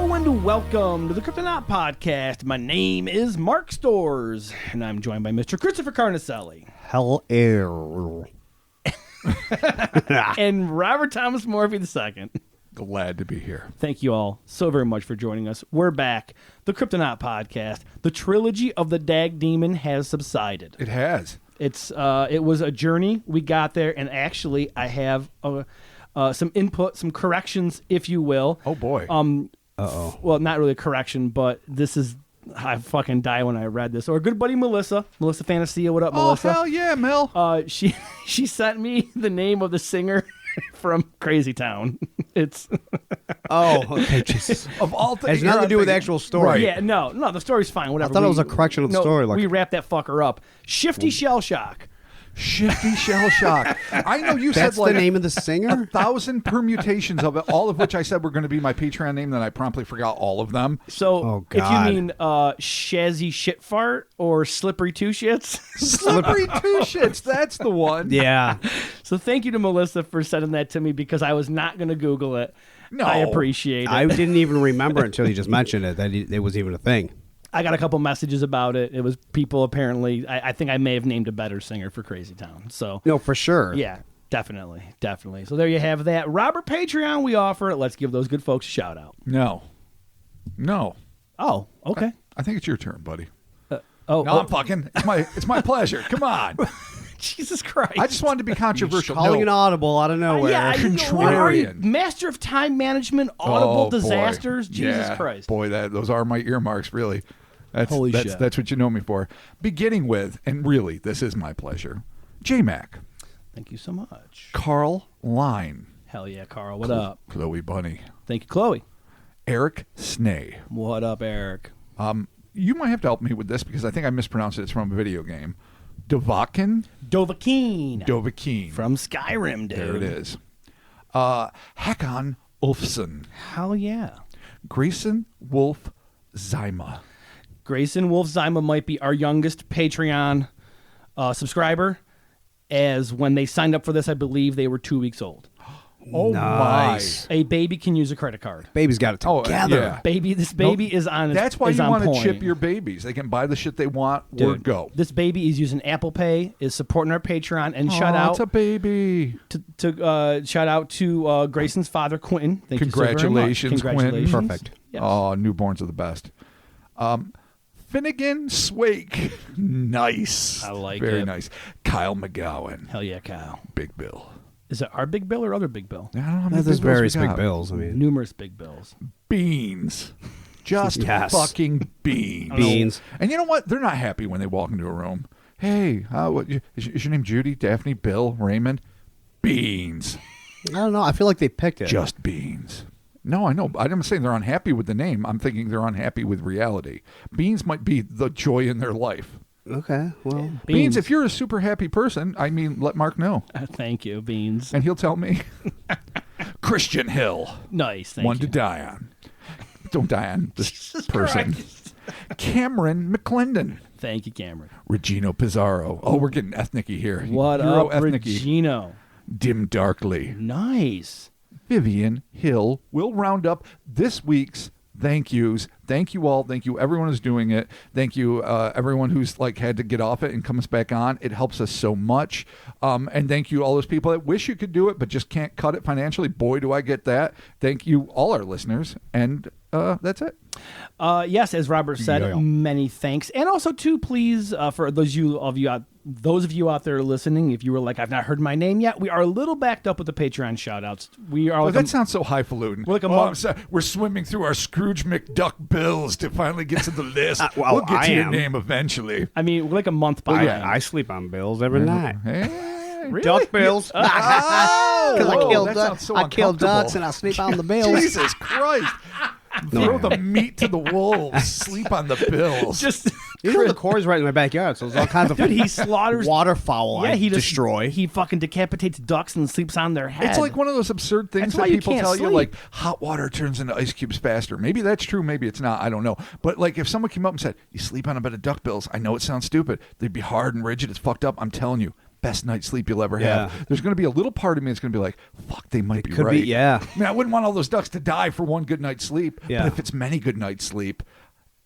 Hello and welcome to the Cryptonaut podcast. My name is Mark Storrs, and I'm joined by Mr. Christopher Carnicelli. Hello. And Robert Thomas Morphy II. Glad to be here. Thank you all so very much for joining us. We're back. The Cryptonaut podcast. The trilogy of the Dag Demon has subsided. It has. It was a journey. We got there, and actually I have some input, some corrections, if you will. Oh, boy. Well, not really a correction, but this is... I fucking die when I read this. Or good buddy Melissa Fantasia. What up, Melissa? Oh, hell yeah, Mel. She sent me the name of the singer from Crazy Town. It's Okay. Jesus. Of all things, Has nothing to do with the actual story. Right. yeah, no, the story's fine. Whatever. I thought it was a correction of the story. We wrapped that fucker up. Shifty Shell Shock. Shifty Shell Shock. I know you That's said like the name of the singer? 1,000 permutations of it, all of which I said were going to be my Patreon name, then I promptly forgot all of them. So Oh, if you God. mean Shazzy Shit Fart or Slippery Two Shits. Slippery Two Shits, that's the one. Yeah. So thank you to Melissa for sending that to me because I was not going to Google it. No. I appreciate it. I didn't even remember until you just mentioned it, that it was even a thing. I got a couple messages about it. It was people apparently. I think I may have named a better singer for Crazy Town. So No, for sure. yeah, definitely. So there you have that. Robert Patreon, we offer it. Let's give those good folks a shout out. No. Oh, okay. I think it's your turn, buddy. Oh, No, I'm fucking. It's my pleasure. Come on. Jesus Christ! I just wanted to be controversial. Calling an No. audible out of nowhere. What are you, Contrarian. master of time management, audible Oh, boy. disasters. Jesus Yeah, Christ! Boy, those are my earmarks, really. Holy shit. That's what you know me for. Beginning with, and really, this is my pleasure, J-Mac, Thank you so much. Carl Line, Hell yeah, Carl. What up? Chloe Bunny, Thank you, Chloe. Eric Snay. What up, Eric? You might have to help me with this because I think I mispronounced it. It's from a video game. Dovahkiin? Dovahkiin from Skyrim, dude. There it is. Hakon Ulfsson. Hell yeah. Grayson Wolf Zyma. Grayson Wolf Zyma might be our youngest Patreon subscriber, as when they signed up for this, I believe they were 2 weeks old. Oh, Nice. A baby can use a credit card. Baby's got it together. yeah. This baby is on. That's why is you on want to point. chip your babies. They can buy the shit they want or Dude, go. This baby is using Apple Pay, is supporting our Patreon, and shout out It's a baby. shout out to Grayson's father, Quentin. Thank Congratulations, you so very much. Quentin. Congratulations. Perfect. Yes. Oh, newborns are the best. Finnegan Swake. Nice. I like Very it. nice. Kyle McGowan. Hell yeah, Kyle. Big Bill. Is it our big bill or other big bill? I don't know how many There's big bills various we big got. bills. I mean, Numerous big bills. Beans. Just Yes. fucking beans. Beans. And you know what? They're not happy when they walk into a room. Hey, is your name Judy, Daphne, Bill, Raymond? Beans. I don't know. I feel like they picked it. Just beans. No, I know. I'm saying they're unhappy with the name. I'm thinking they're unhappy with reality. Beans might be the joy in their life. Okay. Well, Beans, if you're a super happy person, I mean, let Mark know. Thank you, Beans. And he'll tell me. Christian Hill. Nice. Thank One you. to die on. Don't die on this Jesus person. Christ. Cameron McClendon. Thank you, Cameron. Regino Pizarro. Oh, we're getting ethnic-y here. What Euro up, ethnic-y. Regino? Dim Darkly. Nice. Vivian Hill will round up this week's thank yous. Thank you all. Thank you everyone who's doing it. Thank you everyone who's like had to get off it and comes back on. It helps us so much. And thank you all those people that wish you could do it but just can't cut it financially. Boy, do I get that. Thank you all our listeners. And that's it. Yes, as Robert said, Yeah. many thanks, and also too, please, for those of you out there listening, if you were like, I've not heard my name yet, we are a little backed up with the Patreon shout-outs. We are. Oh, Like that sounds so highfalutin. We're like a I'm month- sorry. We're swimming through our Scrooge McDuck bills to finally get to the list. Well, we'll get I to your am. name eventually. I mean, we're like a month behind. I sleep on bills every night. Hey. Really? Duck bills. Oh, Because I whoa, kill that ducks. sounds so I kill ducks uncomfortable. and I sleep on the bills. Jesus Christ. Throw the meat to the wolves. Sleep on the bills. Just You know the quarry's right in my backyard, so there's all kinds of dude, he slaughters waterfowl. Yeah, he just destroy. He fucking decapitates ducks and sleeps on their head. It's like one of those absurd things That's why that you people can't tell you, sleep. like hot water turns into ice cubes faster. Maybe that's true, maybe it's not. I don't know. But like if someone came up and said, "You sleep on a bed of duck bills," I know it sounds stupid. They'd be hard and rigid. It's fucked up. I'm telling you, best night's sleep you'll ever Yeah. have. There's going to be a little part of me that's going to be like, fuck, they might be Could right. be, yeah. I mean, I wouldn't want all those ducks to die for one good night's sleep. Yeah. But if it's many good nights' sleep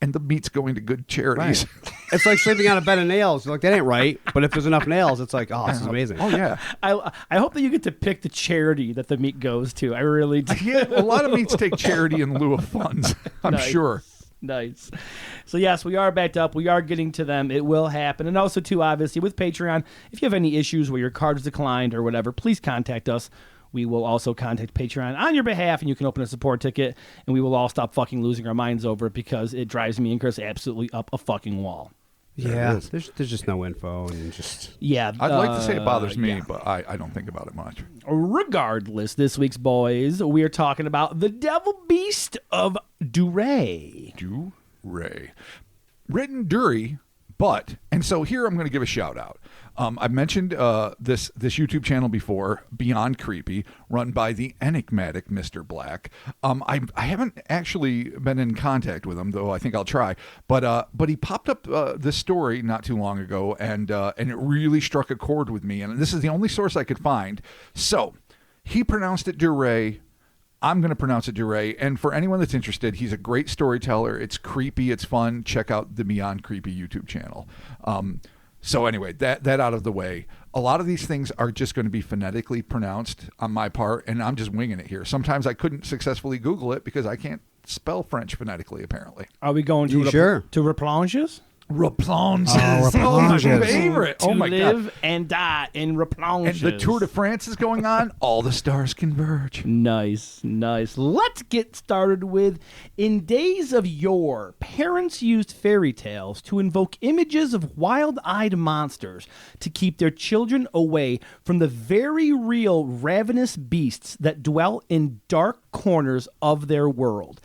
and the meat's going to good charities. Right. It's like sleeping on a bed of nails. You're like, that ain't right. But if there's enough nails, it's like, oh, this is amazing. Oh, yeah. I hope that you get to pick the charity that the meat goes to. I really do. Yeah, a lot of meats take charity in lieu of funds, I'm Nice. sure. Nice. So yes, we are backed up. We are getting to them. It will happen. And also too, obviously, with Patreon, if you have any issues where your card is declined or whatever, please contact us. We will also contact Patreon on your behalf, and you can open a support ticket, and we will all stop fucking losing our minds over it because it drives me and Chris absolutely up a fucking wall. Yeah. There's just no info and just... Yeah. I'd like to say it bothers me, yeah. but I don't think about it much. Regardless, this week's boys, we are talking about the Devil Beast of Dury. Dury. Written Dury, but, and so here I'm going to give a shout out. I've mentioned this YouTube channel before, Beyond Creepy, run by the enigmatic Mr. Black. I haven't actually been in contact with him, though I think I'll try. But he popped up this story not too long ago, and it really struck a chord with me. And this is the only source I could find. So he pronounced it Dury. I'm going to pronounce it Dury. And for anyone that's interested, he's a great storyteller. It's creepy. It's fun. Check out the Beyond Creepy YouTube channel. So anyway, that out of the way. A lot of these things are just going to be phonetically pronounced on my part, and I'm just winging it here. Sometimes I couldn't successfully Google it because I can't spell French phonetically, apparently. Are we going to Sure. to Replonges? Replonges. Oh, my Replonges. favorite. To Oh, my live God. and die in Replonges. And the Tour de France is going on. All the stars converge. Nice, nice. Let's get started with, in days of yore, parents used fairy tales to invoke images of wild-eyed monsters to keep their children away from the very real ravenous beasts that dwell in dark corners of their world.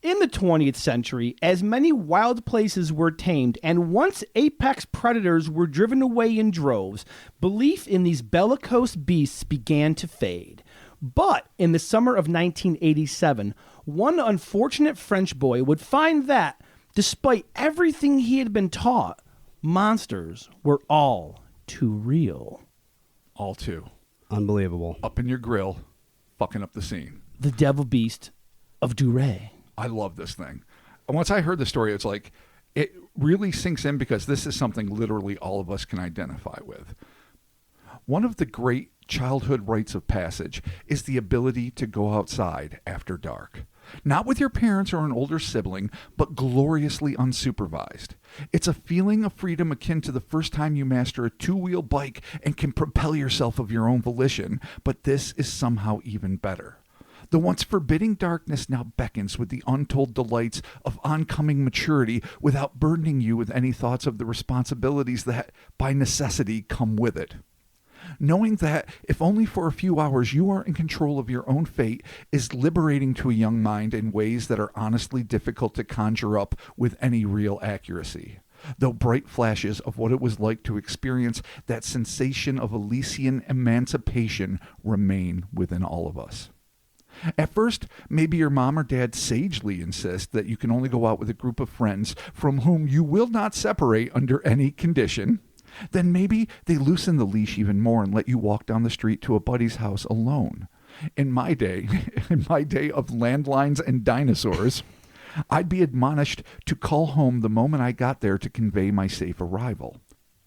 In the 20th century, as many wild places were tamed and once apex predators were driven away in droves, belief in these bellicose beasts began to fade. But in the summer of 1987, one unfortunate French boy would find that, despite everything he had been taught, monsters were all too real. All two. Unbelievable. Up in your grill, fucking up the scene. The Devil Beast of Dury. I love this thing. And once I heard the story, it's like, it really sinks in because this is something literally all of us can identify with. One of the great childhood rites of passage is the ability to go outside after dark. Not with your parents or an older sibling, but gloriously unsupervised. It's a feeling of freedom akin to the first time you master a two-wheel bike and can propel yourself of your own volition, but this is somehow even better. The once forbidding darkness now beckons with the untold delights of oncoming maturity without burdening you with any thoughts of the responsibilities that, by necessity, come with it. Knowing that, if only for a few hours, you are in control of your own fate is liberating to a young mind in ways that are honestly difficult to conjure up with any real accuracy. Though bright flashes of what it was like to experience that sensation of Elysian emancipation remain within all of us. At first, maybe your mom or dad sagely insist that you can only go out with a group of friends from whom you will not separate under any condition. Then maybe they loosen the leash even more and let you walk down the street to a buddy's house alone. In my day of landlines and dinosaurs, I'd be admonished to call home the moment I got there to convey my safe arrival.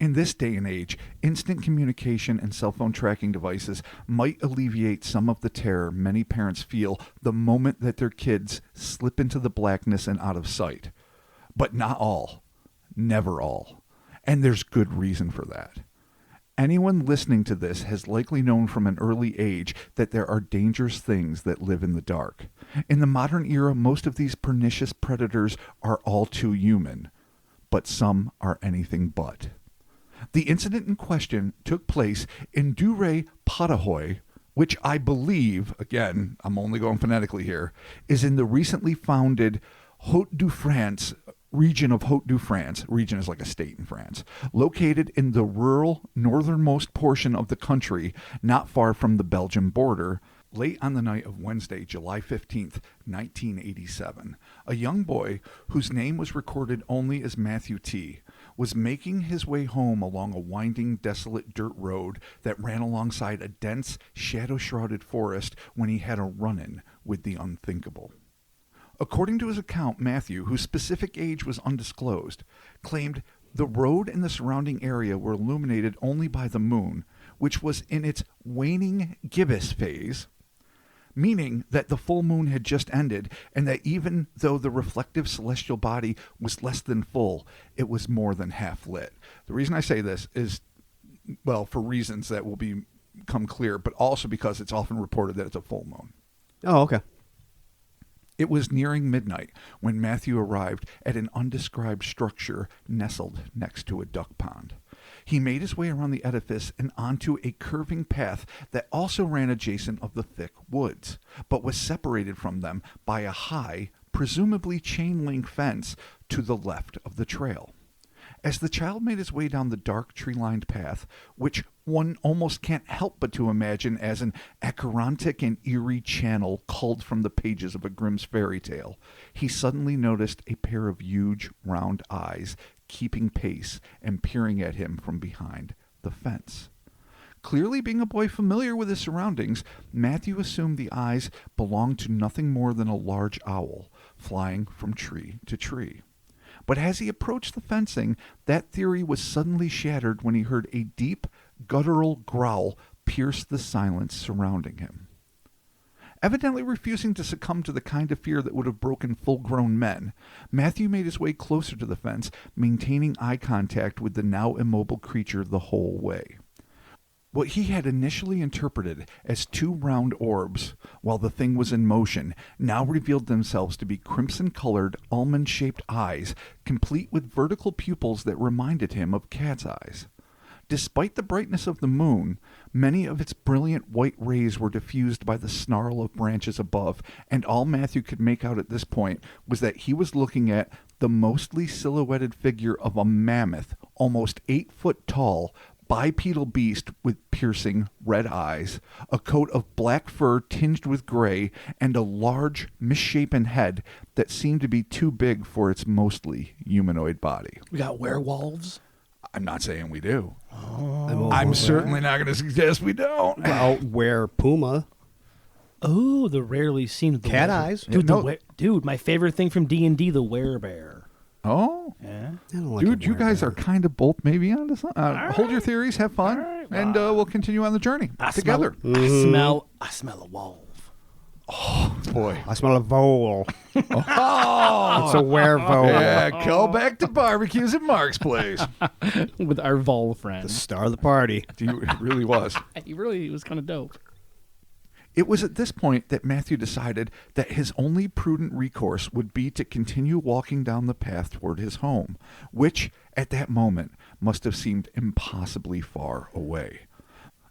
In this day and age, instant communication and cell phone tracking devices might alleviate some of the terror many parents feel the moment that their kids slip into the blackness and out of sight. But not all. Never all. And there's good reason for that. Anyone listening to this has likely known from an early age that there are dangerous things that live in the dark. In the modern era, most of these pernicious predators are all too human, but some are anything but. The incident in question took place in Dury, Patahoy, which I believe, again, I'm only going phonetically here, is in the recently founded Haute-du-France region of Haute-du-France. Region is like a state in France. Located in the rural northernmost portion of the country, not far from the Belgian border. Late on the night of Wednesday, July 15th, 1987, a young boy, whose name was recorded only as Matthew T., was making his way home along a winding, desolate dirt road that ran alongside a dense, shadow-shrouded forest when he had a run-in with the unthinkable. According to his account, Matthew, whose specific age was undisclosed, claimed the road and the surrounding area were illuminated only by the moon, which was in its waning gibbous phase, meaning that the full moon had just ended, and that even though the reflective celestial body was less than full, it was more than half lit. The reason I say this is, well, for reasons that will become clear, but also because it's often reported that it's a full moon. Oh, okay. It was nearing midnight when Matthew arrived at an undescribed structure nestled next to a duck pond. He made his way around the edifice and onto a curving path that also ran adjacent of the thick woods, but was separated from them by a high, presumably chain-link fence to the left of the trail. As the child made his way down the dark tree-lined path, which one almost can't help but to imagine as an acherontic and eerie channel culled from the pages of a Grimm's fairy tale, he suddenly noticed a pair of huge, round eyes keeping pace and peering at him from behind the fence. Clearly being a boy familiar with his surroundings, Matthew assumed the eyes belonged to nothing more than a large owl flying from tree to tree. But as he approached the fencing, that theory was suddenly shattered when he heard a deep, guttural growl pierce the silence surrounding him. Evidently refusing to succumb to the kind of fear that would have broken full-grown men, Matthew made his way closer to the fence, maintaining eye contact with the now immobile creature the whole way. What he had initially interpreted as two round orbs, while the thing was in motion, now revealed themselves to be crimson-colored, almond-shaped eyes, complete with vertical pupils that reminded him of cat's eyes. Despite the brightness of the moon, many of its brilliant white rays were diffused by the snarl of branches above, and all Matthew could make out at this point was that he was looking at the mostly silhouetted figure of a mammoth, almost 8 foot tall, bipedal beast with piercing red eyes, a coat of black fur tinged with gray, and a large, misshapen head that seemed to be too big for its mostly humanoid body. We got werewolves. I'm not saying we do. I'm certainly not going to suggest we don't. Well, where Puma. Oh, the rarely seen Cat eyes. Dude, No. dude, my favorite thing from D&D, the werebear. Oh, Yeah. I don't like dude, a you guys werebear. are kind of both maybe onto something. Hold your theories, have fun, All right. and we'll continue on the journey together. I smell a wolf. Boy. I smell a vole. Oh, It's a werevole. yeah, call back to barbecues at Mark's place. With our vole friend. The star of the party. It really was. He was kind of dope. It was at this point that Matthew decided that his only prudent recourse would be to continue walking down the path toward his home, which, at that moment, must have seemed impossibly far away.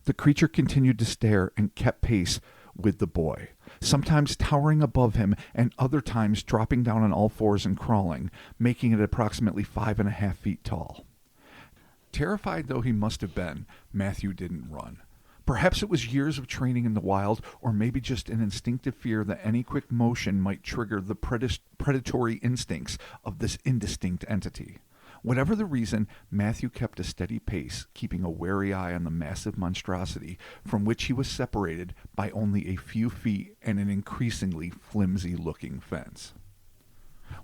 The creature continued to stare and kept pace with the boy, sometimes towering above him and other times dropping down on all fours and crawling, making it approximately 5.5 feet tall. Terrified though he must have been, Matthew didn't run. Perhaps it was years of training in the wild, or maybe just an instinctive fear that any quick motion might trigger the predatory instincts of this indistinct entity. Whatever the reason, Matthew kept a steady pace, keeping a wary eye on the massive monstrosity from which he was separated by only a few feet and an increasingly flimsy-looking fence.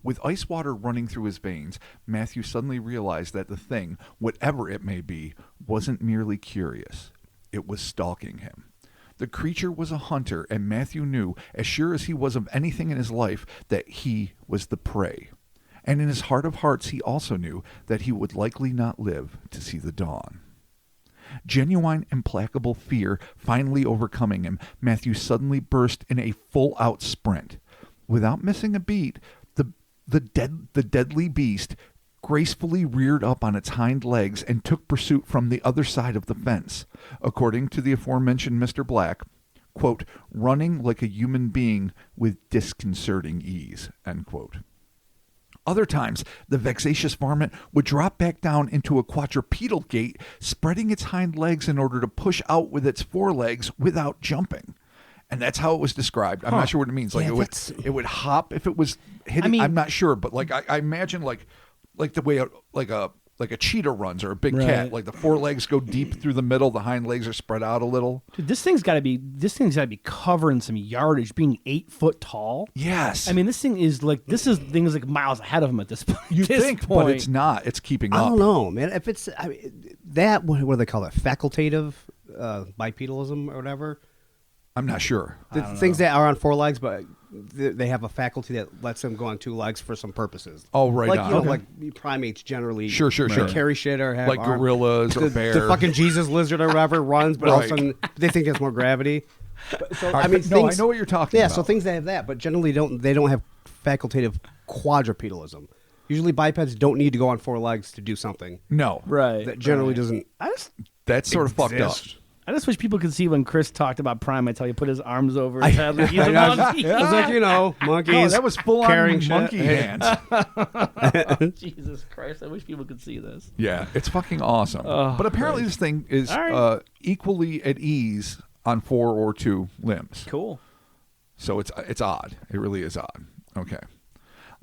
With ice water running through his veins, Matthew suddenly realized that the thing, whatever it may be, wasn't merely curious. It was stalking him. The creature was a hunter, and Matthew knew, as sure as he was of anything in his life, that he was the prey. And in his heart of hearts, he also knew that he would likely not live to see the dawn. Genuine, implacable fear finally overcoming him, Matthew suddenly burst in a full-out sprint. Without missing a beat, the deadly beast gracefully reared up on its hind legs and took pursuit from the other side of the fence. According to the aforementioned Mr. Black, quote, running like a human being with disconcerting ease, end quote. Other times, the vexatious varmint would drop back down into a quadrupedal gait, spreading its hind legs in order to push out with its forelegs without jumping. And that's how it was described. I'm not sure what it means. Like Yeah, it would hop if it was hitting. I'm not sure, but like I imagine like the way like a cheetah runs or a big cat. Like the forelegs go deep through the middle, the hind legs are spread out a little. Dude, this thing's got to be covering some yardage, being 8 foot tall. Yes. I mean, this thing is like miles ahead of him at this point. You think, but it's not. It's keeping up. I don't know, man. If it's that, what do they call it? Facultative bipedalism or whatever. I'm not sure. The things that are on 4 legs, but they have a faculty that lets them go on 2 legs for some purposes. Oh, right. Like, on. you know, like primates generally. Sure. Carry shit or have like arms. gorillas or bear. The fucking Jesus lizard or whatever runs, but all of a sudden they think there's more gravity. So, I mean, I know what you're talking about. Yeah, so things that have that, but generally they don't have facultative quadrupedalism. Usually bipeds don't need to go on 4 legs to do something. No. Right. That generally doesn't. That's sort of fucked up. I just wish people could see when Chris talked about primates, how he put his arms over his head like he's a monkey. I was like, monkeys. No, that was full carrying on monkey hands. Jesus Christ, I wish people could see this. Yeah, it's fucking awesome. But apparently this thing is equally at ease on 4 or 2 limbs. Cool. So it's odd. It really is odd. Okay.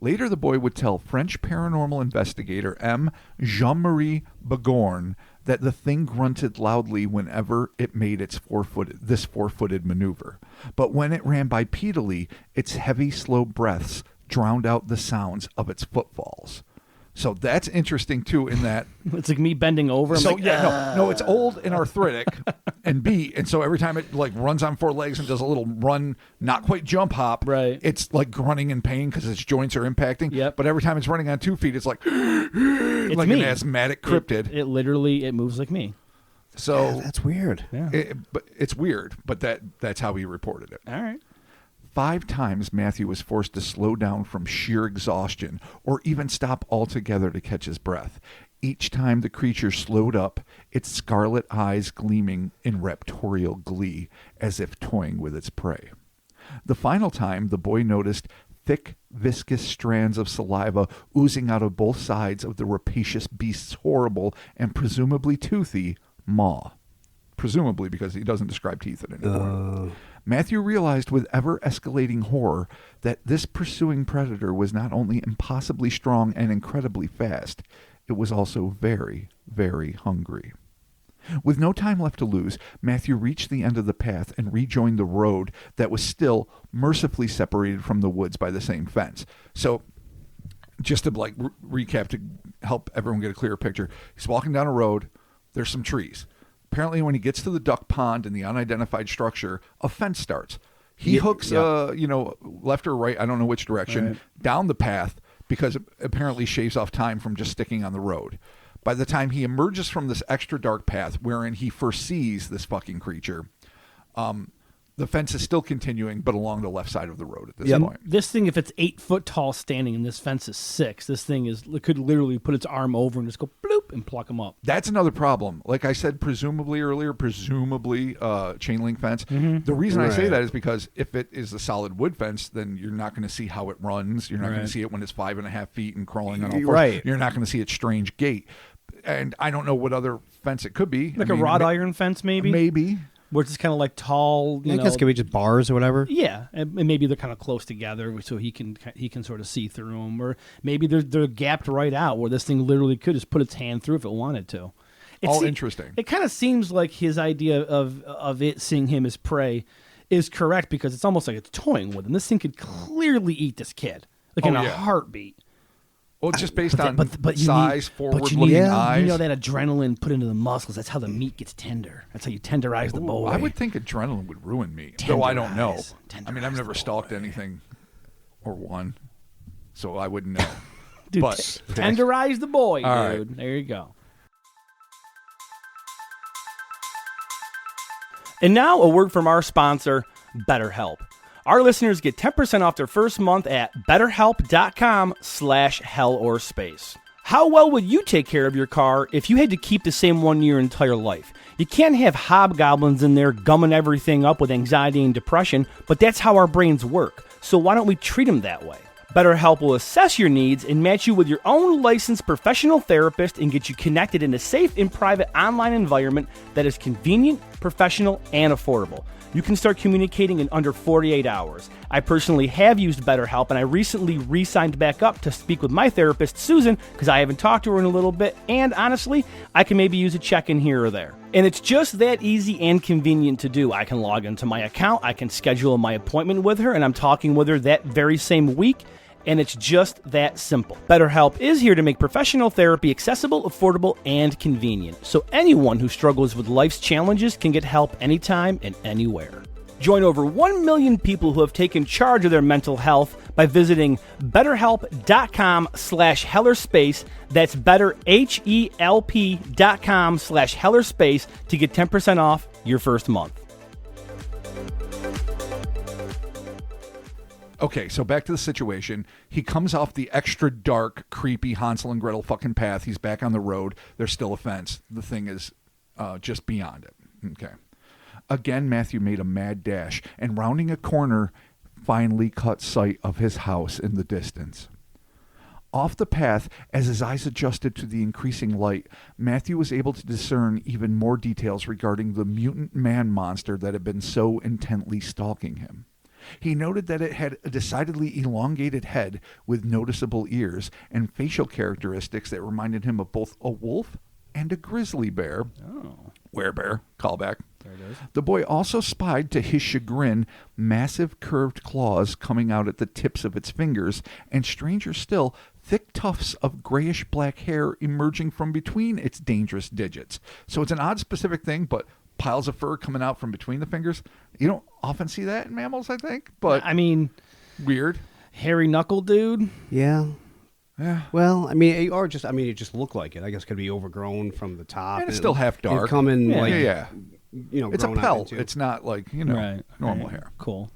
Later, the boy would tell French paranormal investigator M. Jean-Marie Bagorn that the thing grunted loudly whenever it made its four-footed maneuver. But when it ran bipedally, its heavy, slow breaths drowned out the sounds of its footfalls. So that's interesting, too, in that... It's like me bending over. No, it's old and arthritic, and so every time it like runs on 4 legs and does a little run, not quite jump hop, right? It's like grunting in pain because its joints are impacting. Yep. But every time it's running on 2 feet, it's like... It's like me. an asthmatic cryptid. It literally moves like me. So that's weird. Yeah. It's weird, but that's how he reported it. All right. 5 times Matthew was forced to slow down from sheer exhaustion or even stop altogether to catch his breath. Each time the creature slowed up, its scarlet eyes gleaming in raptorial glee, as if toying with its prey. The final time, the boy noticed thick, viscous strands of saliva oozing out of both sides of the rapacious beast's horrible and presumably toothy maw. Presumably, because he doesn't describe teeth at any point. Matthew realized with ever-escalating horror that this pursuing predator was not only impossibly strong and incredibly fast, it was also very, very hungry. With no time left to lose, Matthew reached the end of the path and rejoined the road that was still mercifully separated from the woods by the same fence. So, just to recap to help everyone get a clearer picture, he's walking down a road, there's some trees. Apparently, when he gets to the duck pond and the unidentified structure, a fence starts. He hooks, left or right, I don't know which direction, down the path because it apparently shaves off time from just sticking on the road. By the time he emerges from this extra dark path wherein he first sees this fucking creature, the fence is still continuing, but along the left side of the road at this point. This thing, if it's 8 foot tall standing and this fence is 6, this thing could literally put its arm over and just go bloop and pluck him up. That's another problem. Like I said, presumably chain link fence. Mm-hmm. The reason I say that is because if it is a solid wood fence, then you're not going to see how it runs. You're not going to see it when it's 5.5 feet and crawling on all fours. Right. You're not going to see its strange gait. And I don't know what other fence it could be. Like a wrought iron fence, maybe? Maybe. Where it's kind of like tall, I guess it could be just bars or whatever. Yeah, and maybe they're kind of close together, so he can sort of see through them, or maybe they're gapped right out where this thing literally could just put its hand through if it wanted to. Interesting. It kind of seems like his idea of it seeing him as prey is correct because it's almost like it's toying with him. This thing could clearly eat this kid, in a heartbeat. Well, it's just based on but size, forward-looking eyes. You know that adrenaline put into the muscles. That's how the meat gets tender. That's how you tenderize the boy. I would think adrenaline would ruin me, though I don't know. I mean, I've never stalked anything or won, so I wouldn't know. Dude, but tenderize the boy, dude. Right. There you go. And now a word from our sponsor, BetterHelp. Our listeners get 10% off their first month at betterhelp.com/hell-or-space. How well would you take care of your car if you had to keep the same one your entire life? You can't have hobgoblins in there gumming everything up with anxiety and depression, but that's how our brains work. So why don't we treat them that way? BetterHelp will assess your needs and match you with your own licensed professional therapist and get you connected in a safe and private online environment that is convenient, professional, and affordable. You can start communicating in under 48 hours. I personally have used BetterHelp, and I recently re-signed back up to speak with my therapist, Susan, because I haven't talked to her in a little bit, and honestly, I can maybe use a check-in here or there. And it's just that easy and convenient to do. I can log into my account, I can schedule my appointment with her, and I'm talking with her that very same week, and it's just that simple. BetterHelp is here to make professional therapy accessible, affordable, and convenient, so anyone who struggles with life's challenges can get help anytime and anywhere. Join over 1 million people who have taken charge of their mental health by visiting betterhelp.com/hellerspace. That's betterhelp.com/hellerspace to get 10% off your first month. Okay, so back to the situation. He comes off the extra dark, creepy Hansel and Gretel fucking path. He's back on the road. There's still a fence. The thing is just beyond it. Okay. Again, Matthew made a mad dash, and rounding a corner, finally caught sight of his house in the distance. Off the path, as his eyes adjusted to the increasing light, Matthew was able to discern even more details regarding the mutant man monster that had been so intently stalking him. He noted that it had a decidedly elongated head with noticeable ears and facial characteristics that reminded him of both a wolf and a grizzly bear. Oh. Werebear, callback. There it is. The boy also spied, to his chagrin, massive curved claws coming out at the tips of its fingers, and stranger still, thick tufts of grayish-black hair emerging from between its dangerous digits. So it's an odd specific thing, but piles of fur coming out from between the fingers. You don't often see that in mammals, I think, but I mean, weird. hairy knuckle dude. Yeah. Yeah. Well, I mean, or just, I mean, it just looked like it. I guess it could be overgrown from the top. And it's still half dark. Coming, Yeah. like, Yeah. you know, It's a grown out pelt. into. It's not like, normal hair. Cool.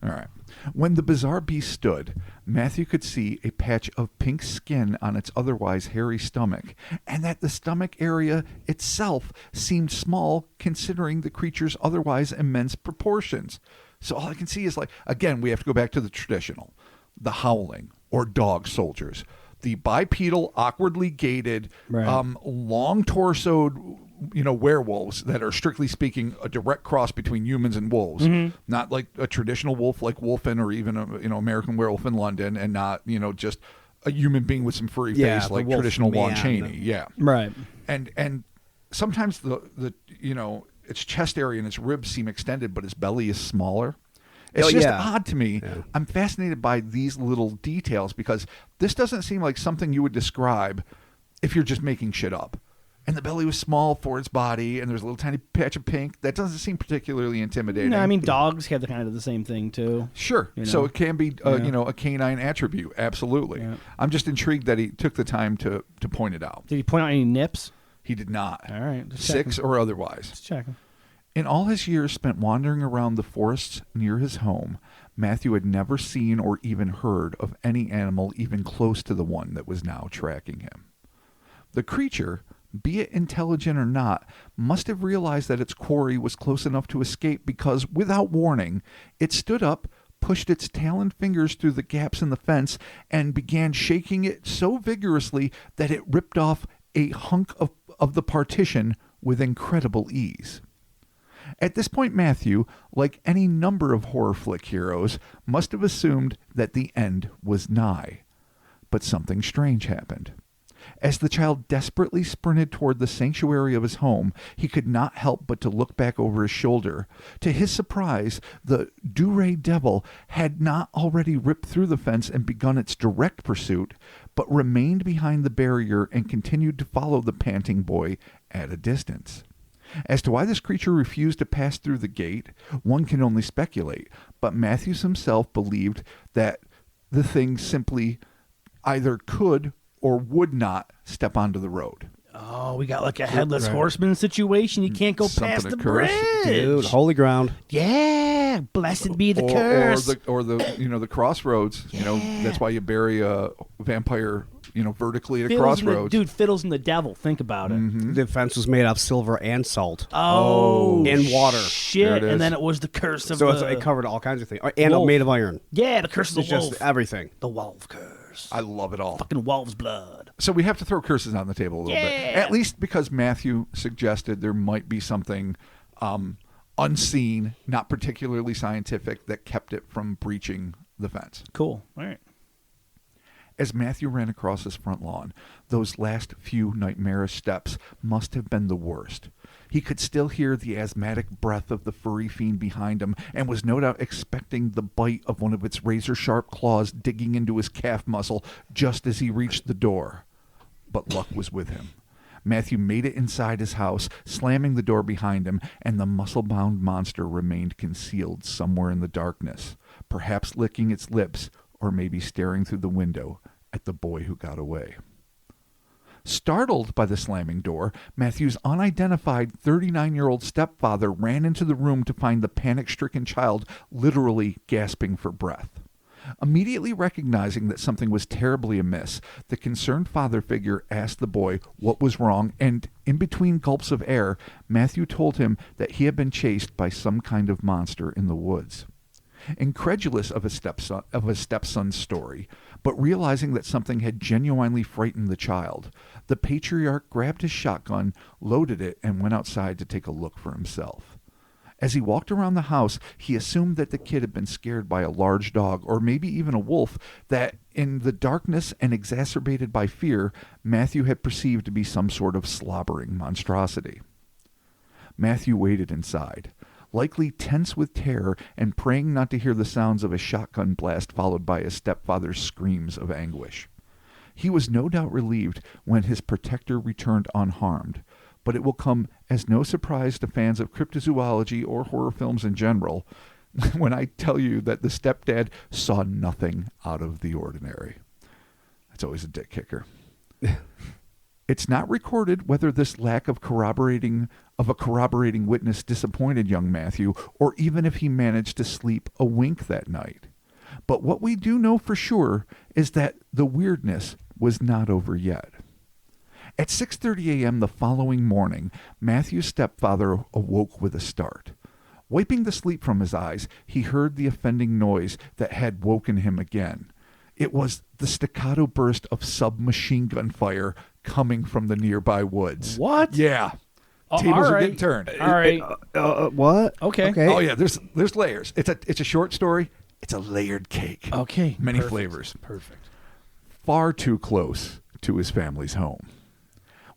All right. When the bizarre beast stood, Matthew could see a patch of pink skin on its otherwise hairy stomach, and that the stomach area itself seemed small considering the creature's otherwise immense proportions. So all I can see is, like, again, we have to go back to the traditional, the howling or dog soldiers, the bipedal, awkwardly gated, Right. long torsoed, werewolves that are strictly speaking a direct cross between humans and wolves, not like a traditional wolf like Wolfen or even a American Werewolf in London, and not just a human being with some furry face the like wolf traditional Lon man. Chaney. Yeah, Right. and sometimes the its chest area and its ribs seem extended, but its belly is smaller. It's just odd to me. Yeah. I'm fascinated by these little details because this doesn't seem like something you would describe if you're just making shit up. And the belly was small for its body, and there's a little tiny patch of pink. That doesn't seem particularly intimidating. No, I mean, dogs have the kind of the same thing, too. Sure. So it can be, a canine attribute. Absolutely. Yeah. I'm just intrigued that he took the time to point it out. Did he point out any nips? He did not. All right. Just Six checking. or otherwise. Just checking. In all his years spent wandering around the forests near his home, Matthew had never seen or even heard of any animal even close to the one that was now tracking him. The creature, be it intelligent or not, must have realized that its quarry was close enough to escape because, without warning, it stood up, pushed its taloned fingers through the gaps in the fence, and began shaking it so vigorously that it ripped off a hunk of the partition with incredible ease. At this point, Matthew, like any number of horror flick heroes, must have assumed that the end was nigh. But something strange happened. As the child desperately sprinted toward the sanctuary of his home, he could not help but to look back over his shoulder. To his surprise, the Dury devil had not already ripped through the fence and begun its direct pursuit, but remained behind the barrier and continued to follow the panting boy at a distance. As to why this creature refused to pass through the gate, one can only speculate, but Matthews himself believed that the thing simply either could or would not step onto the road. Oh, we got like a headless horseman situation. You can't go past the curse. bridge. Dude, holy ground. Yeah, blessed be the curse. Or the crossroads. That's why you bury a vampire, vertically at a crossroads. Fiddles and the devil. Think about it. The fence was made of silver and salt. Oh, in water. Shit, There it is. and then it was the curse of So the... it covered all kinds of things. And wolf. made of iron. Yeah, the curse of It's the wolf. just everything. The wolf curse. I love it all. Fucking wolf's blood. So we have to throw curses on the table a little bit. At least because Matthew suggested there might be something unseen, not particularly scientific, that kept it from breaching the fence. Cool. All right. As Matthew ran across his front lawn, those last few nightmarish steps must have been the worst. He could still hear the asthmatic breath of the furry fiend behind him and was no doubt expecting the bite of one of its razor-sharp claws digging into his calf muscle just as he reached the door. But luck was with him. Matthew made it inside his house, slamming the door behind him, and the muscle-bound monster remained concealed somewhere in the darkness, perhaps licking its lips or maybe staring through the window at the boy who got away. Startled by the slamming door, Matthew's unidentified 39-year-old stepfather ran into the room to find the panic-stricken child literally gasping for breath. Immediately recognizing that something was terribly amiss, the concerned father figure asked the boy what was wrong, and in between gulps of air, Matthew told him that he had been chased by some kind of monster in the woods. Incredulous of his stepson's story, but realizing that something had genuinely frightened the child, the patriarch grabbed his shotgun, loaded it, and went outside to take a look for himself. As he walked around the house, he assumed that the kid had been scared by a large dog, or maybe even a wolf, that in the darkness and exacerbated by fear, Matthew had perceived to be some sort of slobbering monstrosity. Matthew waited inside, likely tense with terror and praying not to hear the sounds of a shotgun blast followed by his stepfather's screams of anguish. He was no doubt relieved when his protector returned unharmed, but it will come as no surprise to fans of cryptozoology or horror films in general when I tell you that the stepdad saw nothing out of the ordinary. That's always a dick kicker. It's not recorded whether this lack of a corroborating witness disappointed young Matthew, or even if he managed to sleep a wink that night. But what we do know for sure is that the weirdness was not over yet. At 6:30 a.m. the following morning, Matthew's stepfather awoke with a start. Wiping the sleep from his eyes, he heard the offending noise that had woken him again. It was the staccato burst of submachine gun fire coming from the nearby woods. What? Yeah. Oh, Tables all are right. getting turned. All right. What? Okay. Okay. Oh yeah, there's layers. It's a short story. It's a layered cake. Okay. Many Perfect. flavors. Perfect. Far too close to his family's home.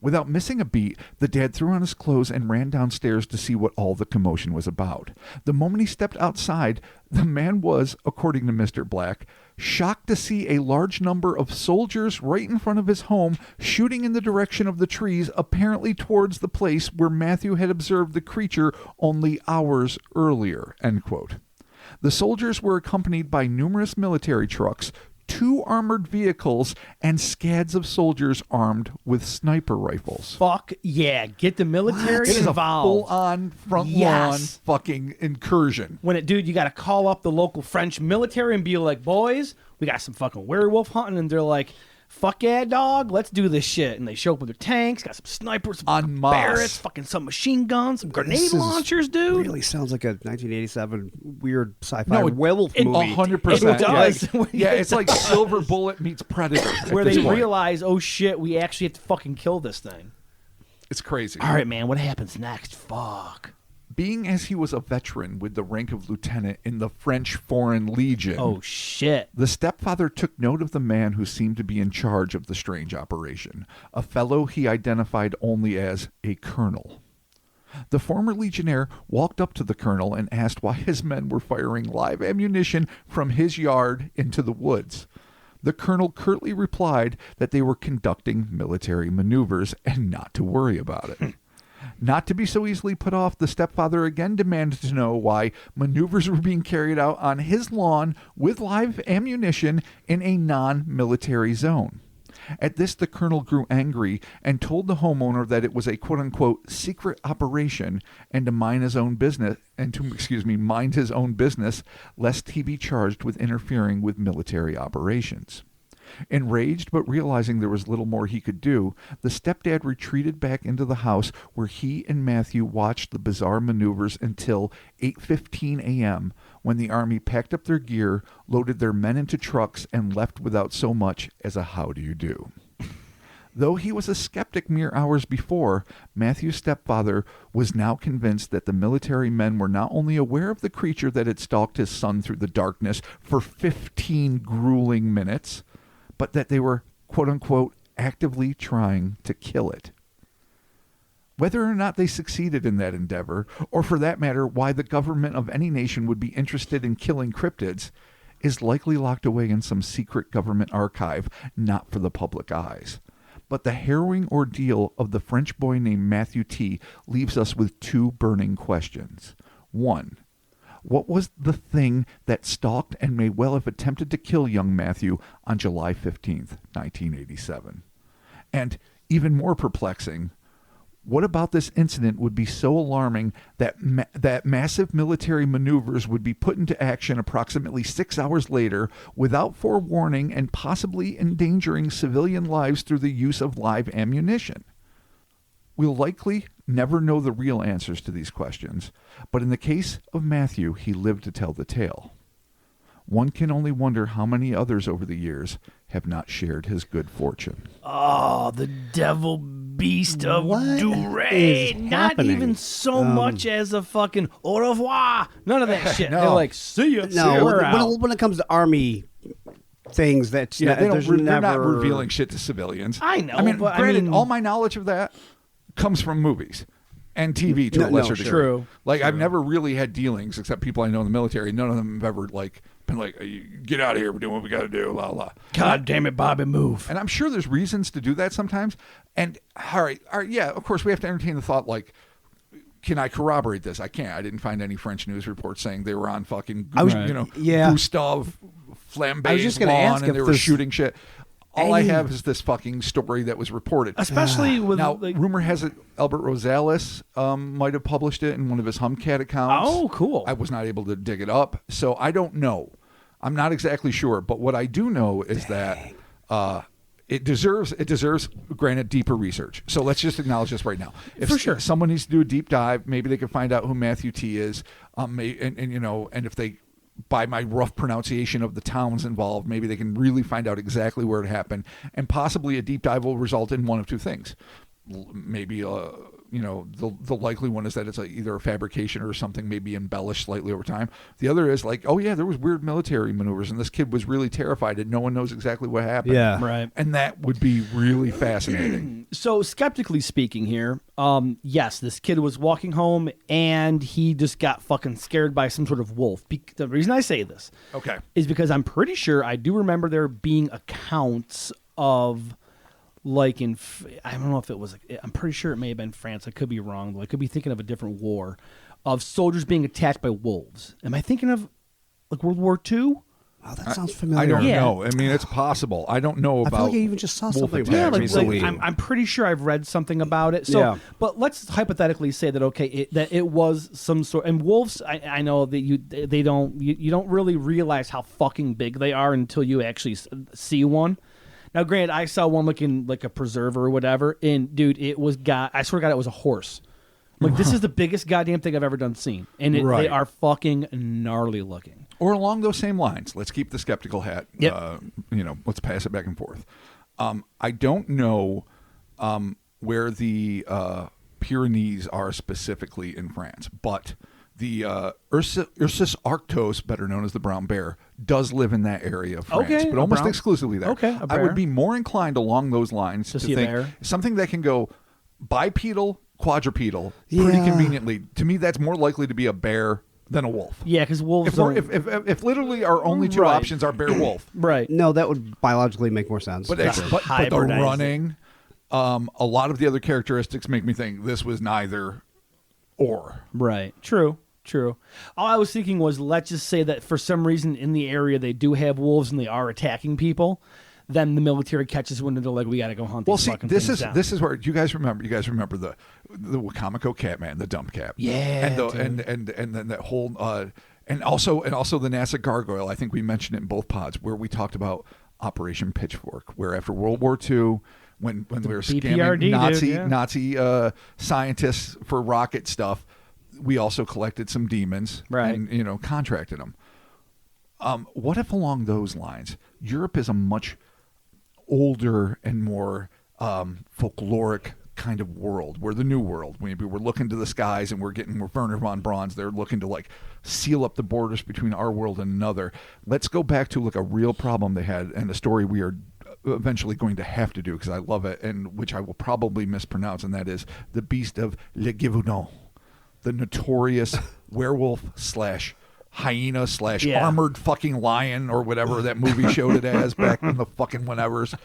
Without missing a beat, the dad threw on his clothes and ran downstairs to see what all the commotion was about. The moment he stepped outside, the man was, according to Mr. Black, shocked to see a large number of soldiers right in front of his home shooting in the direction of the trees, apparently towards the place where Matthew had observed the creature only hours earlier, end quote. The soldiers were accompanied by numerous military trucks, 2 armored vehicles, and scads of soldiers armed with sniper rifles. Fuck yeah. Get the military It is a involved. full-on front lawn Yes. fucking incursion. Dude, you got to call up the local French military and be like, boys, we got some fucking werewolf hunting. And they're like, fuck yeah, dog, let's do this shit. And they show up with their tanks, got some snipers, some En masse. Barretts, fucking some machine guns, some grenade This is launchers, dude. Really sounds like a 1987 weird sci-fi No, werewolf movie. 100%. It does. Yeah, it's like Silver Bullet meets Predator. Where at this they point. realize, oh shit, we actually have to fucking kill this thing. It's crazy. All right, man, what happens next? Fuck. Being as he was a veteran with the rank of lieutenant in the French Foreign Legion, Oh shit. the stepfather took note of the man who seemed to be in charge of the strange operation, a fellow he identified only as a colonel. The former legionnaire walked up to the colonel and asked why his men were firing live ammunition from his yard into the woods. The colonel curtly replied that they were conducting military maneuvers and not to worry about it. Not to be so easily put off, the stepfather again demanded to know why maneuvers were being carried out on his lawn with live ammunition in a non-military zone. At this, the colonel grew angry and told the homeowner that it was a quote-unquote secret operation and to mind his own business, lest he be charged with interfering with military operations. Enraged, but realizing there was little more he could do, the stepdad retreated back into the house where he and Matthew watched the bizarre maneuvers until 8:15 a.m., when the army packed up their gear, loaded their men into trucks, and left without so much as a how do you do. Though he was a skeptic mere hours before, Matthew's stepfather was now convinced that the military men were not only aware of the creature that had stalked his son through the darkness for 15 grueling minutes, but that they were, quote-unquote, actively trying to kill it. Whether or not they succeeded in that endeavor, or for that matter, why the government of any nation would be interested in killing cryptids, is likely locked away in some secret government archive, not for the public eyes. But the harrowing ordeal of the French boy named Matthew T. leaves us with two burning questions. One, what was the thing that stalked and may well have attempted to kill young Matthew on July 15th, 1987? And even more perplexing, what about this incident would be so alarming that that massive military maneuvers would be put into action approximately 6 hours later without forewarning and possibly endangering civilian lives through the use of live ammunition? We'll likely never know the real answers to these questions, but in the case of Matthew, he lived to tell the tale. One can only wonder how many others over the years have not shared his good fortune. Oh, the devil beast of What Dury. is Not happening? even so much as a fucking au revoir. None of that shit. No. They're like, see ya. No, we're out. when it comes to army things, that's Yeah, they there's don't, they're not never revealing shit to civilians. I know, I mean, but I granted, mean- all my knowledge of that comes from movies and TV to a No, lesser sure. degree. True. Like, I've never really had dealings, except people I know in the military. None of them have ever, like, been like, get out of here, we're doing what we got to do, la, la. God damn it, Bobby, move. And I'm sure there's reasons to do that sometimes. And, all right, yeah, of course, we have to entertain the thought, like, can I corroborate this? I can't. I didn't find any French news reports saying they were on fucking, yeah. Gustave Flambe's I was just gonna lawn ask and if they were there's shooting shit. All I any- have is this fucking story that was reported. Especially with Now, like, rumor has it Albert Rosales might have published it in one of his Humcat accounts. Oh, cool. I was not able to dig it up, so I don't know. I'm not exactly sure, but what I do know is that it deserves, granted, deeper research. So let's just acknowledge this right now. If For sure. someone needs to do a deep dive, maybe they can find out who Matthew T is, and if they, by my rough pronunciation of the towns involved, maybe they can really find out exactly where it happened, and possibly a deep dive will result in one of two things. Maybe the likely one is that it's either a fabrication or something maybe embellished slightly over time. The other is like, oh yeah, there was weird military maneuvers and this kid was really terrified and no one knows exactly what happened. Yeah. right. And that would be really fascinating. So, skeptically speaking here, yes, this kid was walking home and he just got fucking scared by some sort of wolf. The reason I say this Okay. is because I'm pretty sure I do remember there being accounts of, like, I don't know if it was, I'm pretty sure it may have been France. I could be wrong, though. I could be thinking of a different war, of soldiers being attacked by wolves. Am I thinking of, like, World War II? Oh, that sounds familiar. I don't Yeah. know. I mean, it's possible. I don't know I about feel like I even just saw wolf something attacks about Yeah, it like recently. I'm pretty sure I've read something about it. So, Yeah. but let's hypothetically say that that it was some sort. And wolves, I know that you don't really realize how fucking big they are until you actually see one. Now, granted, I saw one looking like a preserver or whatever, and dude, I swear to God, it was a horse. Like, this is the biggest goddamn thing I've ever seen, and they Right. are fucking gnarly looking. Or along those same lines, let's keep the skeptical hat. Yep. Let's pass it back and forth. I don't know where the Pyrenees are specifically in France, but the Ursus arctos, better known as the brown bear, does live in that area of France, Okay, but a almost brown- exclusively there. okay, a I would bear. be more inclined along those lines to see a think bear. something that can go bipedal, quadrupedal, pretty Yeah. conveniently. To me, that's more likely to be a bear than a wolf. Yeah, because wolves If literally our only two Right. options are bear wolf, right. No, that would biologically make more sense. but That's but the hybridizing. running, a lot of the other characteristics make me think this was neither or. Right. True. All I was thinking was, let's just say that for some reason in the area they do have wolves and they are attacking people. Then the military catches wind and they're like, we got to go hunt Well, these see, fucking this things is down. this is where you guys remember the Wacomico cat man, the dump cat, Yeah, and then that whole and also the NASA gargoyle. I think we mentioned it in both pods where we talked about Operation Pitchfork, where after World War II. When we were BPRD, scamming dude, Nazi scientists for rocket stuff, we also collected some demons, Right. And contracted them. What if along those lines, Europe is a much older and more folkloric kind of world. We're the new world. Maybe we're looking to the skies and we're Werner von Braun's. They're looking to like seal up the borders between our world and another. Let's go back to like a real problem they had and a story we are eventually going to have to do because I love it, and which I will probably mispronounce, and that is the Beast of Le Giveno, the notorious werewolf / hyena / armored fucking lion or whatever that movie showed it as back in the fucking whenevers.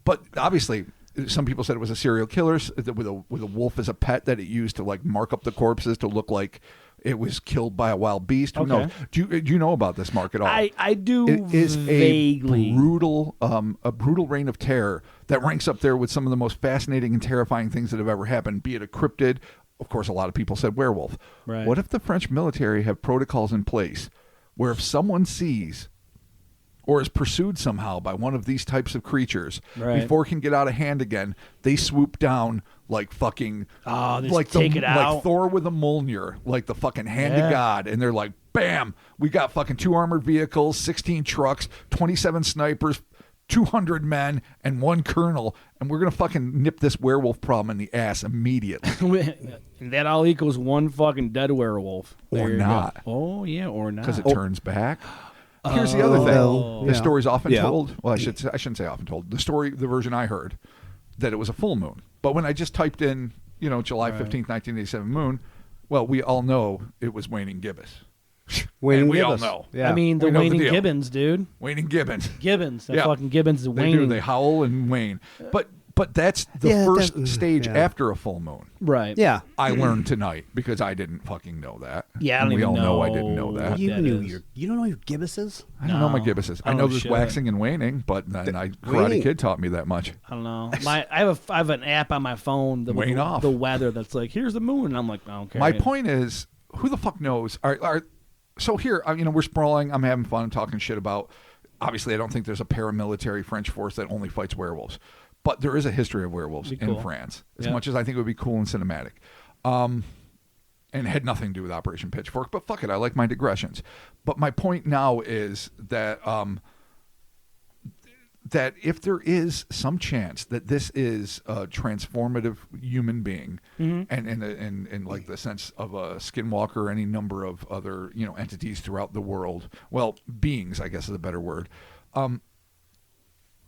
But obviously, some people said it was a serial killer with a wolf as a pet that it used to like mark up the corpses to look like it was killed by a wild beast. Who knows? Do you know about this, Mark, at all? I do. It is vaguely. a brutal reign of terror that ranks up there with some of the most fascinating and terrifying things that have ever happened. Be it a cryptid. Of course, a lot of people said werewolf. Right. What if the French military have protocols in place where if someone sees or is pursued somehow by one of these types of creatures before it can get out of hand again, they swoop down like fucking like take it out. Like Thor with a Mjolnir, like the fucking hand of God, and they're like, bam, we got fucking 2 armored vehicles, 16 trucks, 27 snipers, 200 men, and 1 colonel, and we're gonna fucking nip this werewolf problem in the ass immediately. That all equals 1 fucking dead werewolf. Or not. Oh yeah, or not. Because it turns back. Here's the other thing. The story's often told. Well, I shouldn't say often told. The version I heard, that it was a full moon. But when I just typed in, July 15th, 1987 moon, well, we all know it was waning gibbous. We all know. Yeah. I mean, the waning Gibbons, dude. Waning Gibbons. That fucking Gibbons is waning. They howl and wane. But that's the first stage after a full moon. Right. Yeah. I learned tonight because I didn't fucking know that. Yeah, I don't we even all know I know didn't know that. You don't know your gibbuses? I don't know my gibbuses. I know there's shit. waxing and waning, but then Karate Kid taught me that much. I don't know. I have an app on my phone the weather that's like, here's the moon, and I'm like, I don't care. My point is, who the fuck knows? So here, we're sprawling. I'm having fun talking shit about. Obviously, I don't think there's a paramilitary French force that only fights werewolves. But there is a history of werewolves in France, as much as I think it would be cool and cinematic. And it had nothing to do with Operation Pitchfork, but fuck it, I like my digressions. But my point now is that that if there is some chance that this is a transformative human being, and in like the sense of a skinwalker or any number of other entities throughout the world, well, beings, I guess is a better word.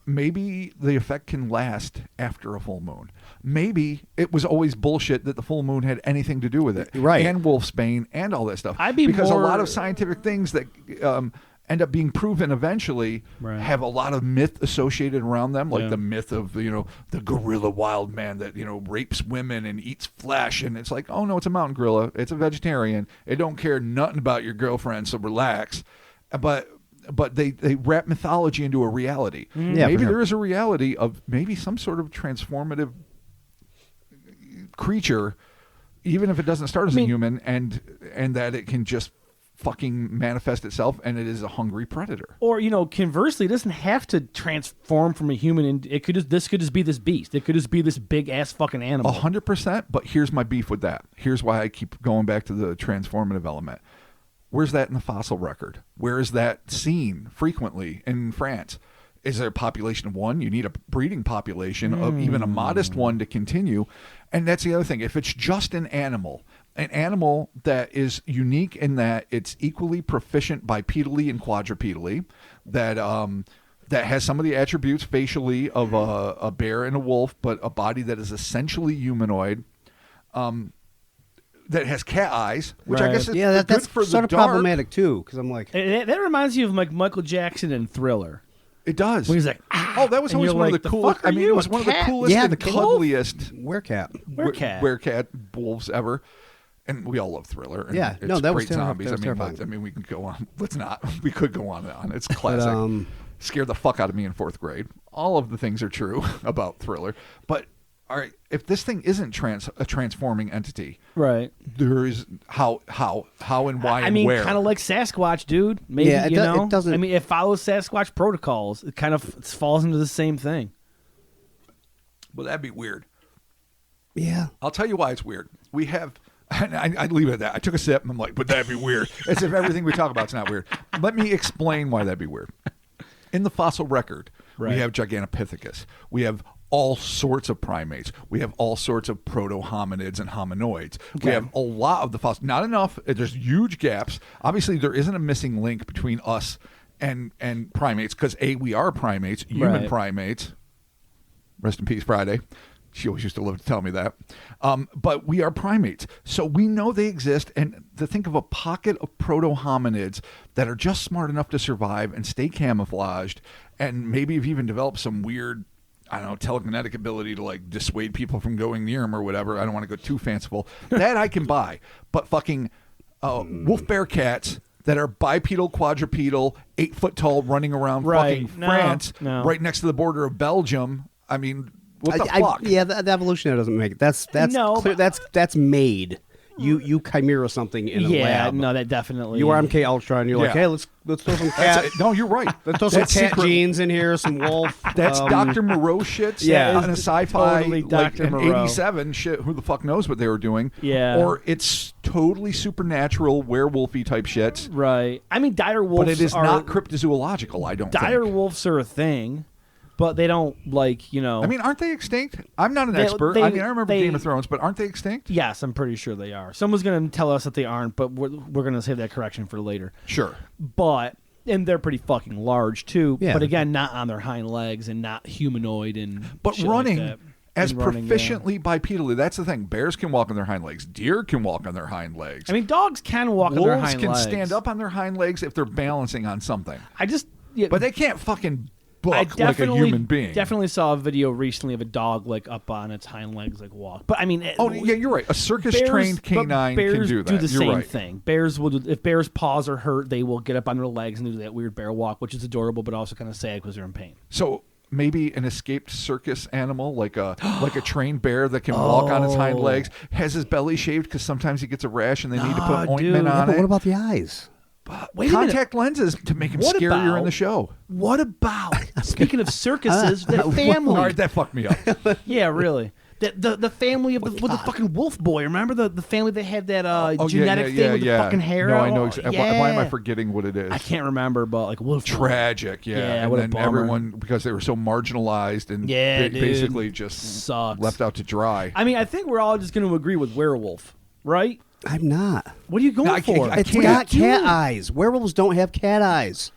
Maybe the effect can last after a full moon. Maybe it was always bullshit that the full moon had anything to do with it. Right. And wolfsbane and all that stuff. Because a lot of scientific things that end up being proven eventually have a lot of myth associated around them, like the myth of the gorilla wild man that rapes women and eats flesh, and it's like, oh no, it's a mountain gorilla, it's a vegetarian, it don't care nothing about your girlfriend, so relax. But they wrap mythology into a reality. Yeah, maybe there is a reality of maybe some sort of transformative creature, even if it doesn't start as a human, and that it can just fucking manifest itself, and it is a hungry predator. Or conversely, it doesn't have to transform from a human. This could just be this beast. It could just be this big ass fucking animal. 100%. But here's my beef with that. Here's why I keep going back to the transformative element. Where's that in the fossil record? Where is that seen frequently in France? Is there a population of one? You need a breeding population of even a modest one to continue. And that's the other thing. If it's just an animal that is unique in that it's equally proficient bipedally and quadrupedally, that has some of the attributes facially of a bear and a wolf, but a body that is essentially humanoid, that has cat eyes, which I guess is that's good for sort of the dark. Problematic too, because I'm like, that reminds you of like Michael Jackson in Thriller. It does. When he's like, that was always one of the coolest. I mean, it was one of the coolest and cuddliest werecat wolves ever. And we all love Thriller. And yeah, it's that great was zombies. terrifying. I mean, we can go on. Let's not. We could go on and on. It's classic. Scared the fuck out of me in 4th grade. All of the things are true about Thriller, but. All right, if this thing isn't a transforming entity, right? There is how and why and where. Kind of like Sasquatch, dude. Maybe it doesn't. I mean, it follows Sasquatch protocols. It kind of falls into the same thing. Well, that'd be weird. Yeah, I'll tell you why it's weird. We have. I'd leave it at that. I took a sip and I'm like, but that'd be weird. As if everything we talk about is not weird. Let me explain why that'd be weird. In the fossil record, we have Gigantopithecus. We have all sorts of primates. We have all sorts of proto-hominids and hominoids. Okay. We have a lot of the fossils. Not enough. There's huge gaps. Obviously, there isn't a missing link between us and primates because, A, we are primates, human Right. primates. Rest in peace, Friday. She always used to love to tell me that. But we are primates. So we know they exist. And to think of a pocket of proto-hominids that are just smart enough to survive and stay camouflaged and maybe have even developed some weird, I don't know, telekinetic ability to like dissuade people from going near them or whatever. I don't want to go too fanciful. That I can buy. But fucking wolf bear cats that are bipedal, quadrupedal, 8 foot tall, running around Right. fucking No, France, no. right next to the border of Belgium. I mean, what the fuck? Yeah, the evolution doesn't make it. That's No, clear, but- that's made. You chimera something in a Yeah, lab. no, that definitely. You are MK Ultra, and you're like, Yeah. hey, let's throw some That's cat. no, you're right. Let's throw some That's cat secret- genes in here, some wolf. That's Dr. Moreau shit. Yeah. On a sci-fi, Totally like Dr. in Moreau. '87 shit. Who the fuck knows what they were doing? Yeah. Or it's totally supernatural, werewolfy type shit. Right. I mean, dire wolves But it is are, not cryptozoological. I don't dire think. wolves are a thing, but they don't like, you know. I mean, aren't they extinct? I'm not an They- expert. they- I mean, I remember they- Game of Thrones, but aren't they extinct? yes, I'm pretty sure they are. Someone's going to tell us that they aren't, but we're going to save that correction for later. Sure. But and they're pretty fucking large too. Yeah. But again, not on their hind legs and not humanoid and. But shit like running that. as And running, yeah. proficiently bipedally. That's the thing. Bears can walk on their hind legs. Deer can walk on their hind legs. I mean, dogs can walk on their Wolves hind can legs. stand up on their hind legs if they're balancing on something. I just. Yeah, But they can't fucking buck I like a definitely, human being. definitely saw a video recently of a dog like up on its hind legs, like walk. But I mean, Oh, yeah, you're right. A circus-trained but canine bears can do that. the You're same right. thing. Bears will do, if bears' paws are hurt, they will get up on their legs and do that weird bear walk, which is adorable, but also kind of sad because they're in pain. So maybe an escaped circus animal, like a trained bear that can walk on its hind Oh. legs, has his belly shaved because sometimes he gets a rash and they need to Ah, put ointment dude. on But it. what about the eyes? Wait a minute. Contact lenses to make him What scarier about- in the show. What about speaking of circuses, the family? All right, that fucked me up. Yeah, really. The family of with the fucking wolf boy. Remember the family that had that genetic thing with the fucking hair? No, I know. Oh, Exactly. Why am I yeah. forgetting what it is? I can't remember, but like wolf boy. Tragic, yeah. Yeah, and what a then bummer. everyone, because they were so marginalized and Yeah, dude. basically just Sucks. left out to dry. I mean, I think we're all just going to agree with werewolf, right? I'm not. What are you going No, I can't- for? I It's can't. got cat Dude. eyes. Werewolves don't have cat eyes.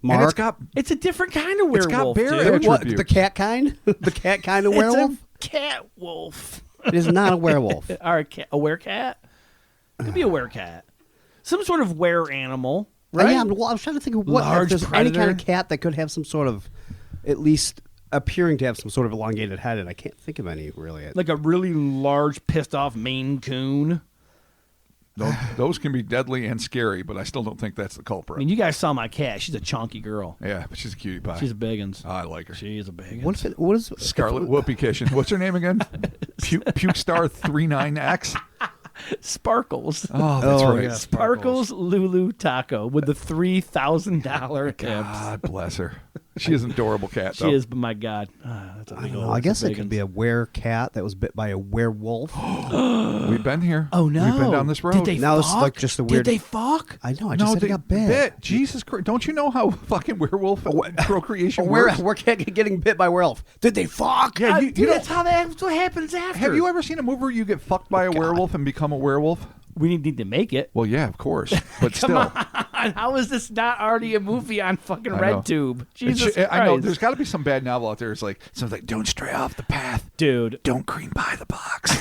And it's Mark. got It's a different kind of It's got werewolf, bear dude. attributes. What, the cat kind? The cat kind of werewolf? It's a cat wolf. It is not a werewolf. Or a werecat? Could be a werecat. Some sort of were animal, right? Yeah, I was trying to think of what Large if there's any kind predator. of cat that could have some sort of, at least appearing to have some sort of elongated head, and I can't think of any really. Like a really large, pissed off Maine Coon. those can be deadly and scary, but I still don't think that's the I culprit. mean, you guys saw my cat. She's a chunky girl. Yeah, but she's a cutie pie. She's a biggins. I like her. She is a biggins. What is Scarlet Whoopee Kitchen. What's her name again? Puke Star 39X. Sparkles. Oh, that's Oh, right. yeah. Sparkles Lulu Taco with the $3,000 tips. God bless her. She is an adorable cat, though. She is, but my God. That's a I big don't know. old- I guess that's a it could biggins. be a were-cat that was bit by a werewolf. We've been here. Oh, no. We've been down this road. Did they Now fuck? it's like just a weird- Did they fuck? I know. I just said they it got bit. Jesus Christ. Don't you know how fucking werewolf procreation A works? cat getting bit by werewolf. Did they fuck? Yeah, you Dude, know, that's that's what happens after. have you ever seen a movie where you get fucked by a werewolf and become a werewolf? We need to make it. Well, yeah, of course. But Come still. on. How is this not already a movie on fucking I know. RedTube? It Jesus should- Christ. I know. There's got to be some bad novel out there. It's like, something like, don't stray off the path. Dude, Don't cream by the box.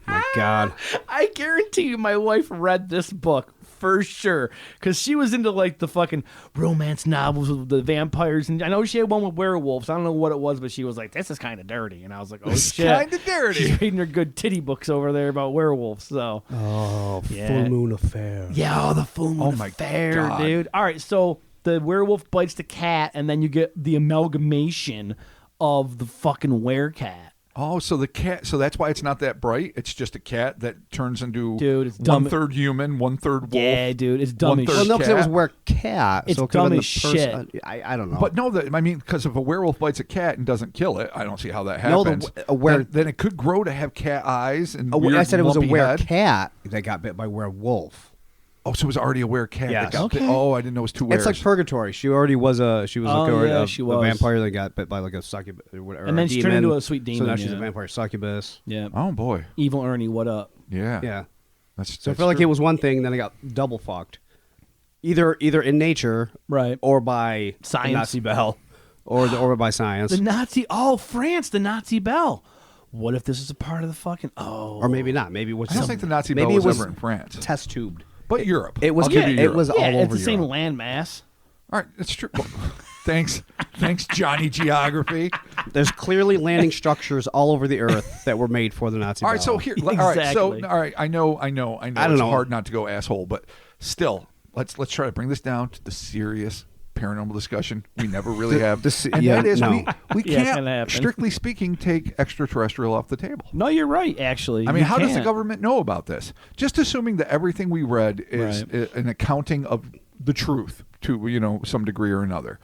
My God. I guarantee you my wife read this book for sure because she was into like the fucking romance novels with the vampires, and I know she had one with werewolves. I don't know what it was, but she was like, this is kind of dirty, and I was like, oh This shit, kinda dirty. She's reading her good titty books over there about werewolves. So Oh, Yeah. full moon affair. yeah, oh, the full moon Oh my affair, God. dude. All right, so the werewolf bites the cat, and then you get the amalgamation of the fucking werecat. Oh, so the cat. So that's why it's not that bright. It's just a cat that turns into Dude, it's dumb. 1/3 human, 1/3 wolf. Yeah, dude, it's dumb as 1/3 Well, no, because it was cat. were-cat. It's so it could've dumb been as the person- shit. I don't know. But no, I mean, because if a werewolf bites a cat and doesn't kill it, I don't see how that No, happens. Then it could grow to have cat eyes and weird, I said it was a lumpy head. were-cat that got bit by werewolf. Oh, so it was already a were-cat. Yes. that got Okay. bit. Oh, I didn't know it was two weres. It's like purgatory. She already was a she was. vampire that got bit by like a succubus or whatever. And then a she turned demon. into a sweet demon. So now she's yeah. a vampire succubus. Yeah. Oh boy. Evil Ernie, what up? Yeah. Yeah. That's So I feel like it was one thing, then I got double fucked. Either in nature Right. or by Science. the Nazi Bell, or by science, The Nazi. Oh, France, the Nazi bell. What if this is a part of the fucking? Oh. or maybe not. Maybe it was I don't think the Nazi maybe bell it was was ever in France, test tubed. but Europe. It was. I'll give you It Europe. was Yeah, all it's over the same Europe. landmass. All right, it's true. Thanks, Johnny Geography. There's clearly landing structures all over the earth that were made for the Nazi All Bell. right, so here. All right, so Exactly. all right. I know. I don't It's know. hard not to go asshole, but still, let's try to bring this down to the serious paranormal discussion we never really have. And yeah, that is no. we Yeah, it's can't, gonna happen. strictly speaking, take extraterrestrial off the table. No, you're right. Actually, I mean, You how does the can't. government know about this? Just assuming that everything we read is Right. an accounting of the truth to some degree or another.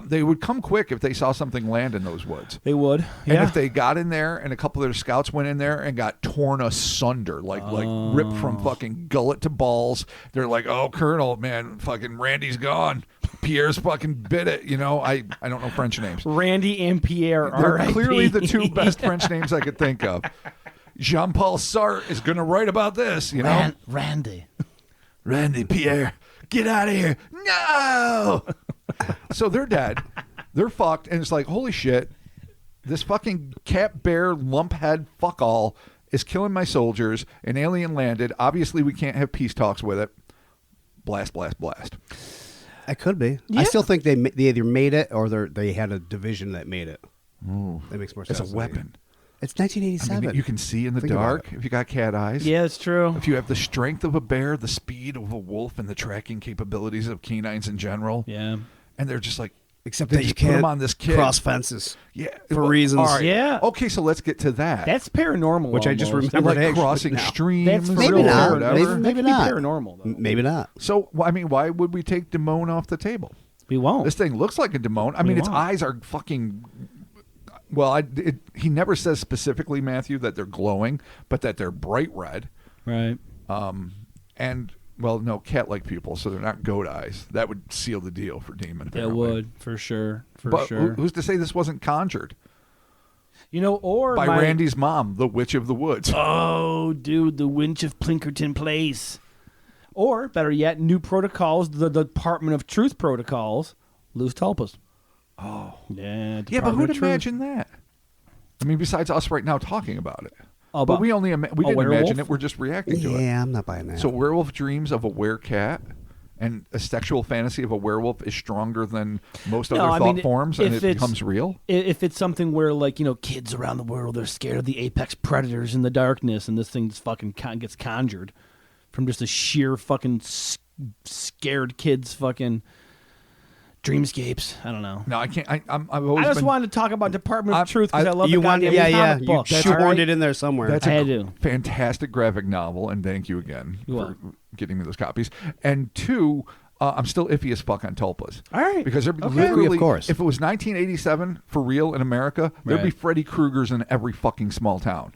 They would come quick if they saw something land in those woods. They would. And Yeah. if they got in there and a couple of their scouts went in there and got torn asunder, like ripped from fucking gullet to balls, they're like, "Oh, Colonel, man, fucking Randy's gone. Pierre's fucking bit it." I don't know French names. Randy and Pierre They're are clearly the two best French names I could think of. Jean-Paul Sartre is going to write about this, Randy. Randy, Pierre, get out of here. No! So they're dead. They're fucked. And it's like, holy shit, this fucking cat, bear, lumphead, fuck all is killing my soldiers. An alien landed. Obviously, we can't have peace talks with it. Blast, blast, blast. It could be. Yeah. I still think they either made it or they had a division that made it. Ooh, That makes more it's sense. a to me. weapon. It's I 1987. mean, you can see in the Think about dark it. if you got cat eyes. Yeah, it's true. If you have the strength of a bear, the speed of a wolf, and the tracking capabilities of canines in general. Yeah. And they're just like, Except they that you just put 'em can't on this kid. cross fences. Yeah, for reasons. All right. Yeah. Okay, so let's get to that. That's paranormal. Which I just almost. remembered. like actually crossing now. streams. That's for Maybe real. not. Whatever. Maybe That could be not. paranormal, though. Maybe not. So, I mean, why would we take Damone off the table? We won't. This thing looks like a Damone. I We mean, its won't. eyes are fucking. Well, he never says specifically, Matthew, that they're glowing, but that they're bright red. Right. And, well, no, cat-like pupils, so they're not goat eyes. That would seal the deal for Demon. That apparently. would, for sure. For But sure. who's to say this wasn't conjured Or by my- Randy's mom, the Witch of the Woods? Oh, dude, the Winch of Plinkerton Place. Or, better yet, new protocols, the Department of Truth protocols, loose tulpas. Oh. Yeah, Yeah, but Department who'd of Truth. imagine that? I mean, besides us right now talking about it. Oh, But we only we didn't werewolf? imagine it. We're just reacting to it. Yeah, I'm not buying that. So werewolf dreams of a werecat and a sexual fantasy of a werewolf is stronger than most No, other I thought mean, forms, and if it it's- becomes real. If it's something where, like, kids around the world are scared of the apex predators in the darkness, and this thing just fucking gets conjured from just a sheer fucking scared kids fucking dreamscapes. I don't know. No, I can't. I've always I just been, wanted to talk about Department of I- Truth because I, I- love you the want, goddamn yeah, comic you book. shoehorned Alright? it in there somewhere. That's I a had to. fantastic graphic novel, and thank you again You're for welcome. getting me those copies. And two, I'm still iffy as fuck on tulpas. All right. Because they're Okay. literally, Of course. if it was 1987 for real in America, there'd be Right. Freddy Kruegers in every fucking small town,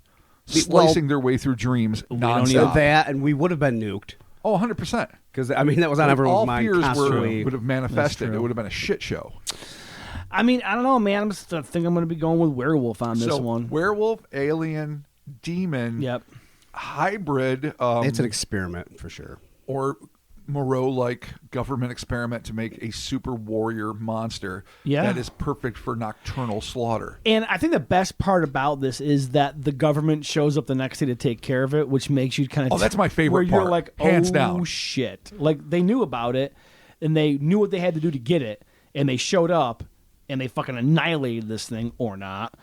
Well, slicing their way through dreams don't nonstop. that, and we would have been nuked. Oh, 100%. Because, that was on everyone's All mind fears constantly. would have manifested. true. It would have been a shit show. I mean, I don't know, man. I think I'm going to be going with werewolf on this So one. werewolf, alien, demon, Yep. hybrid, It's an experiment, for sure. or Moreau-like government experiment to make a super warrior monster Yeah. that is perfect for nocturnal slaughter. And I think the best part about this is that the government shows up the next day to take care of it, which makes you kind of... Oh, that's my favorite where you're part. like, Hands oh, down. shit. Like, they knew about it, and they knew what they had to do to get it, and they showed up, and they fucking annihilated this thing, or not,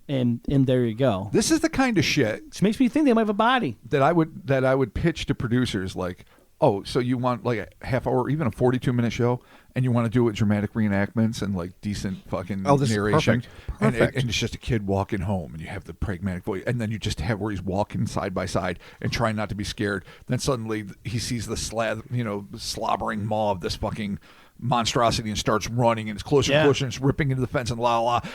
and there you go. This is the kind of shit Which makes me think they might have a body. that I would pitch to producers like, oh, so you want like a half hour or even a 42-minute show, and you want to do it with dramatic reenactments and like decent fucking This is narration. perfect. And Perfect. it's just a kid walking home, and you have the pragmatic voice, and then you just have where he's walking side by side and trying not to be scared. Then suddenly he sees the slobbering maw of this fucking monstrosity and starts running, and it's closer and Yeah. closer, and it's ripping into the fence and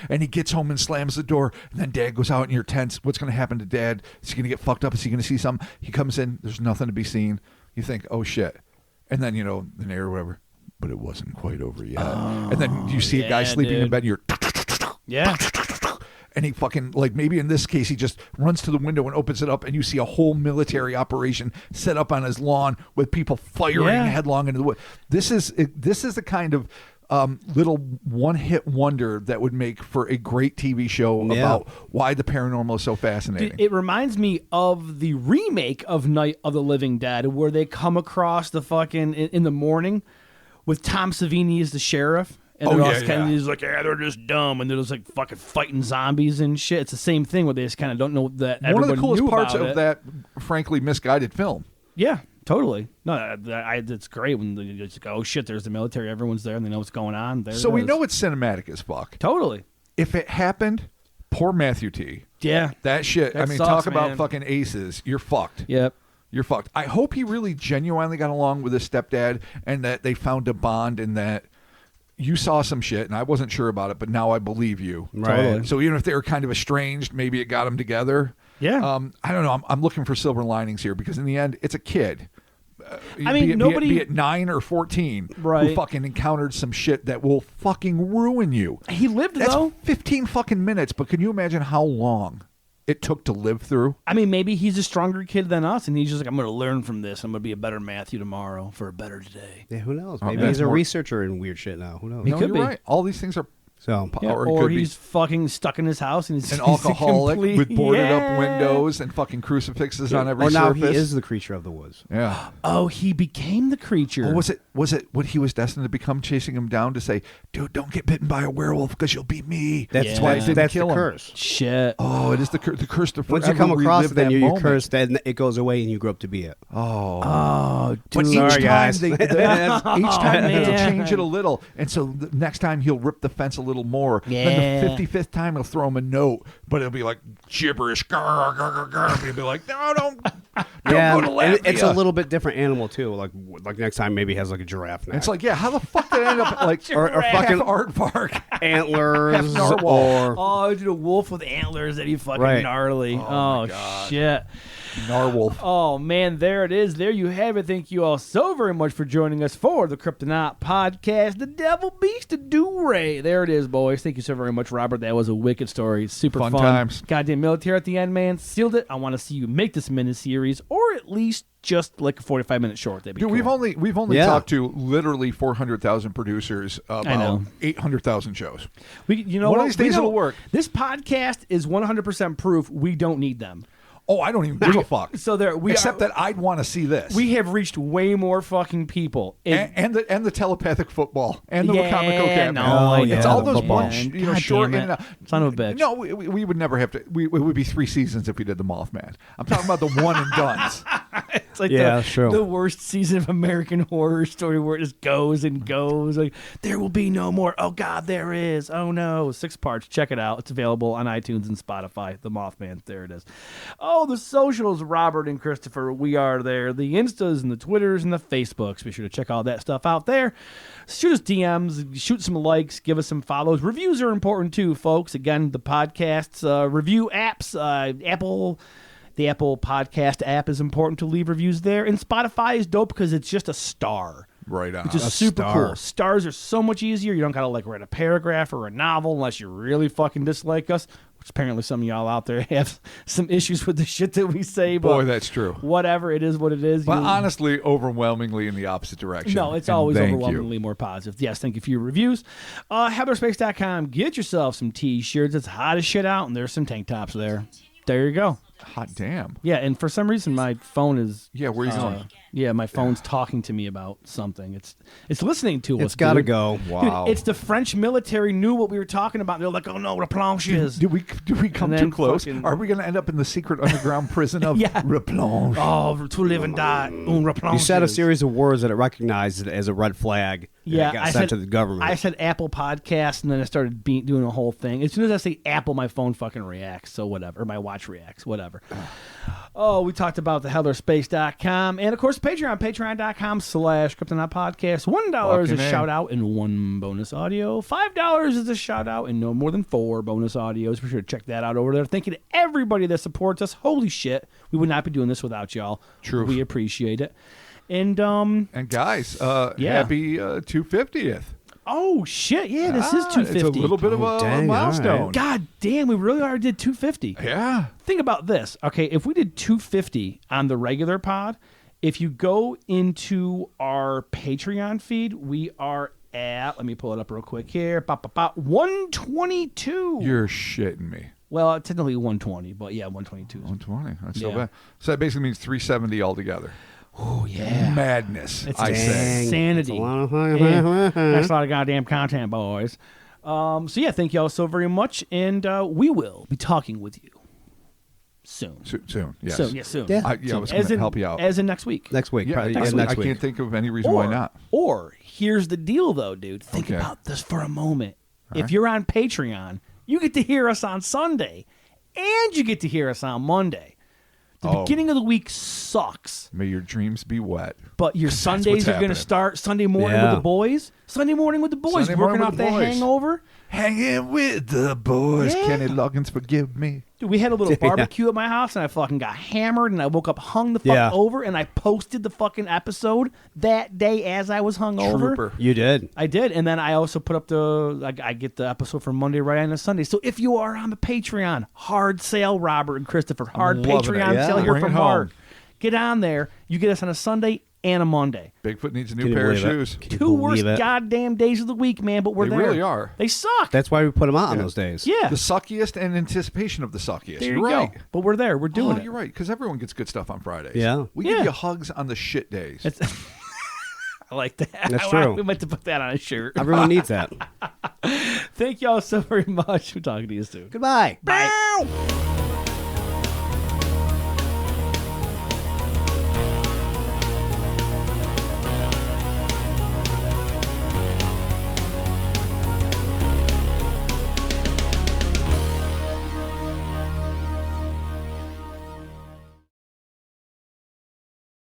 and he gets home and slams the door, and then Dad goes out and you're tense. What's going to happen to Dad? Is he going to get fucked up? Is he going to see something? He comes in, there's nothing to be seen. You think, oh shit, and then the narrator or whatever, but it wasn't quite over yet. And then you see a guy sleeping in bed, and you're Yeah. and he fucking, like, maybe in this case he just runs to the window and opens it up, and you see a whole military operation set up on his lawn with people firing headlong into the wood. This is the kind of little one-hit wonder that would make for a great TV show about why the paranormal is so fascinating. It reminds me of the remake of Night of the Living Dead, where they come across the fucking in the morning with Tom Savini as the sheriff. And he's like, they're just dumb, and they're just like fucking fighting zombies and shit. It's the same thing where they just kind of don't know that. One of the coolest knew parts about of that, frankly, misguided film. Yeah, totally. No, it's great when they just go, oh shit, there's the military, everyone's there, and they know what's going on. There so we know it's cinematic as fuck. Totally. If it happened, poor Matthew T. Yeah. That shit. That I mean, sucks, talk about man. fucking aces. You're fucked. Yep. You're fucked. I hope he really genuinely got along with his stepdad, and that they found a bond, and that you saw some shit, and I wasn't sure about it, but now I believe you. Right. Totally. So even if they were kind of estranged, maybe it got them together. Yeah. I don't know. I'm looking for silver linings here, because in the end, it's a kid. I mean, be it 9 or 14, who Right. fucking encountered some shit that will fucking ruin you. He lived, That's though. 15 fucking minutes, but can you imagine how long it took to live through? I mean, maybe he's a stronger kid than us, and he's just like, I'm going to learn from this. I'm going to be a better Matthew tomorrow for a better today. Yeah, who knows? Oh, Maybe that's he's a more- researcher in weird shit now. Who knows? He No, could you're be. right. All these things are So Yeah, or, or could he's fucking stuck in his house and he's an he's a alcoholic complete- with boarded Yeah. up windows and fucking crucifixes on every or now surface. he is the creature of the woods. Yeah. Oh, he became the creature. Or was it what he was destined to become, chasing him down to say, dude, don't get bitten by a werewolf because you'll be me. That's Yeah. why It didn't that's kill the him. curse. Shit. Oh, it is the curse to Once you forever come across relive it, then that you're moment. cursed, then it goes away and you grow up to be it. Oh, But dude. each Sorry, time guys. each time they have to Man. change it a little, and so the next time he'll rip the fence a little more. Yeah. Then the 55th time he'll throw him a note, but it'll be like gibberish. Grr, grr, grr, grr. He'll be like, no, don't Yeah, go to and it's a Latvia. little bit different animal too. Like next time maybe he has like a giraffe neck. It's like, yeah, how the fuck did I end up like or fucking aardvark? antlers narwhal. or Oh, dude, a wolf with antlers that he fucking Right. gnarly. Oh, Oh, my God. shit. Narwhal. Oh, man, there it is. There you have it. Thank you all so very much for joining us for the Cryptonaut podcast, The Devil Beast of Dury. There it is, boys. Thank you so very much, Robert. That was a wicked story. Super Fun fun. times. Goddamn military at the end, man. Sealed it. I want to see you make this miniseries, or at least just like a 45-minute short. That'd be Dude, cool. we've only Yeah. talked to literally 400,000 producers about know. 800,000 shows. You know One of what? these days We don't- it'll work. This podcast is 100% proof we don't need them. Oh, I don't even give a fuck. So there, Except that I'd want to see this. we have reached way more fucking people. and the telepathic football and the Yeah, comical cameo. no, Oh, I yeah, It's know, all those football. bunch, man. God short damn in and it. out. Son of a bitch. No, we would never have to. It would be 3 seasons if we did the Mothman. I'm talking about the one and dones. It's like Yeah, that's true. the worst season of American Horror Story where it just goes and goes. Like, there will be no more. Oh, God, there is. Oh, no. 6 parts. Check it out. It's available on iTunes and Spotify. The Mothman. There it is. Oh, the socials, Robert and Christopher. We are there. The Instas and the Twitters and the Facebooks. Be sure to check all that stuff out there. Shoot us DMs. Shoot some likes. Give us some follows. Reviews are important, too, folks. Again, the podcasts, review apps, Apple... The Apple Podcast app is important to leave reviews there. And Spotify is dope because it's just a star. Right on. Which is A super star. cool. Stars are so much easier. You don't got to like write a paragraph or a novel unless you really fucking dislike us, which apparently some of y'all out there have some issues with the shit that we say. But Boy, that's true. whatever. It is what it is. But You- honestly, overwhelmingly in the opposite direction. no, it's And always thank overwhelmingly more positive. Yes, thank you for your reviews. HeatherSpace.com. Get yourself some T-shirts. It's hot as shit out, and there's some tank tops there. There you go. You. Hot damn. Yeah, and for some reason my phone is Yeah, where you going? yeah, my phone's talking to me about something. It's listening to us. it's got to dude. go. Wow. Dude, it's the French military knew what we were talking about. They're like, "Oh no, replanches." Did we come And too then close? fucking- Are we going to end up in the secret underground prison of Yeah. Replanche? Oh, to live and die. Un You replanches. said a series of words that it recognized as a red flag. and Yeah, it got I sent said to the government. I said Apple Podcast, and then I started doing a whole thing. As soon as I say Apple, my phone fucking reacts. So whatever, or my watch reacts. Whatever. Oh, we talked about the HeatherSpace.com and of course Patreon, patreon.com/Cryptonaut Podcast. $1 is a Fucking A. shout out and 1 bonus audio. $5 is a shout out and no more than 4 bonus audios. Be sure to check that out over there. Thank you to everybody that supports us. Holy shit, we would not be doing this without y'all. True. We appreciate it. And And guys, happy 250th. oh shit, yeah, this is 250. It's a little bit of a dang, milestone. all right. God damn, we really already did 250. Yeah. Think about this. Okay, if we did 250 on the regular pod, if you go into our Patreon feed, we are at, let me pull it up real quick here, 122. You're shitting me. Well, technically 120, but yeah, 122. 120. That's so Yeah. bad. So that basically means 370 altogether. Oh, yeah. Madness, It's I say. insanity. That's Yeah, that's a lot of goddamn content, boys. So yeah, thank y'all so very much, and we will be talking with you soon. Soon, yes. Soon, yeah, soon. Yeah. I was going to help you out. As in next week. Next week. Yeah, Probably, next yeah, week. next I week. can't think of any reason why not. Or here's the deal, though, dude. Think Okay. about this for a moment. If right. you're on Patreon, you get to hear us on Sunday, and you get to hear us on Monday. The Oh. beginning of the week sucks, May your dreams be wet. but your Sundays what's are going to happening. start Sunday morning Yeah. with the boys. Sunday morning with the boys, Sunday working morning off with the that boys. hangover. Hanging with the boys. Yeah. Kenny Loggins, forgive me. Dude, we had a little Yeah. barbecue at my house, and I fucking got hammered, and I woke up hung the fuck Yeah. over, and I posted the fucking episode that day as I was hung over. Trooper. You did. I did, and then I also put up I get the episode for Monday right on a Sunday. So if you are on the Patreon, hard sale, Robert and Christopher, hard loving it. Patreon Yeah. sale here Bring from it home. Mark. Get on there. You get us on a Sunday and a Monday. Bigfoot needs a new Can you pair of believe it? shoes. Can you Two worst believe it? goddamn days of the week, man, but we're They there. really are. They suck. That's why we put them out on those days. yeah. The suckiest and anticipation of the suckiest. there You're you right. go. But we're there. We're doing it. You're right, because everyone gets good stuff on Fridays. Yeah. We Yeah. give you hugs on the shit days. I like that. That's true. We meant to put that on a shirt. Everyone needs that. Thank y'all so very much. We're talking to you soon. Goodbye. Bye.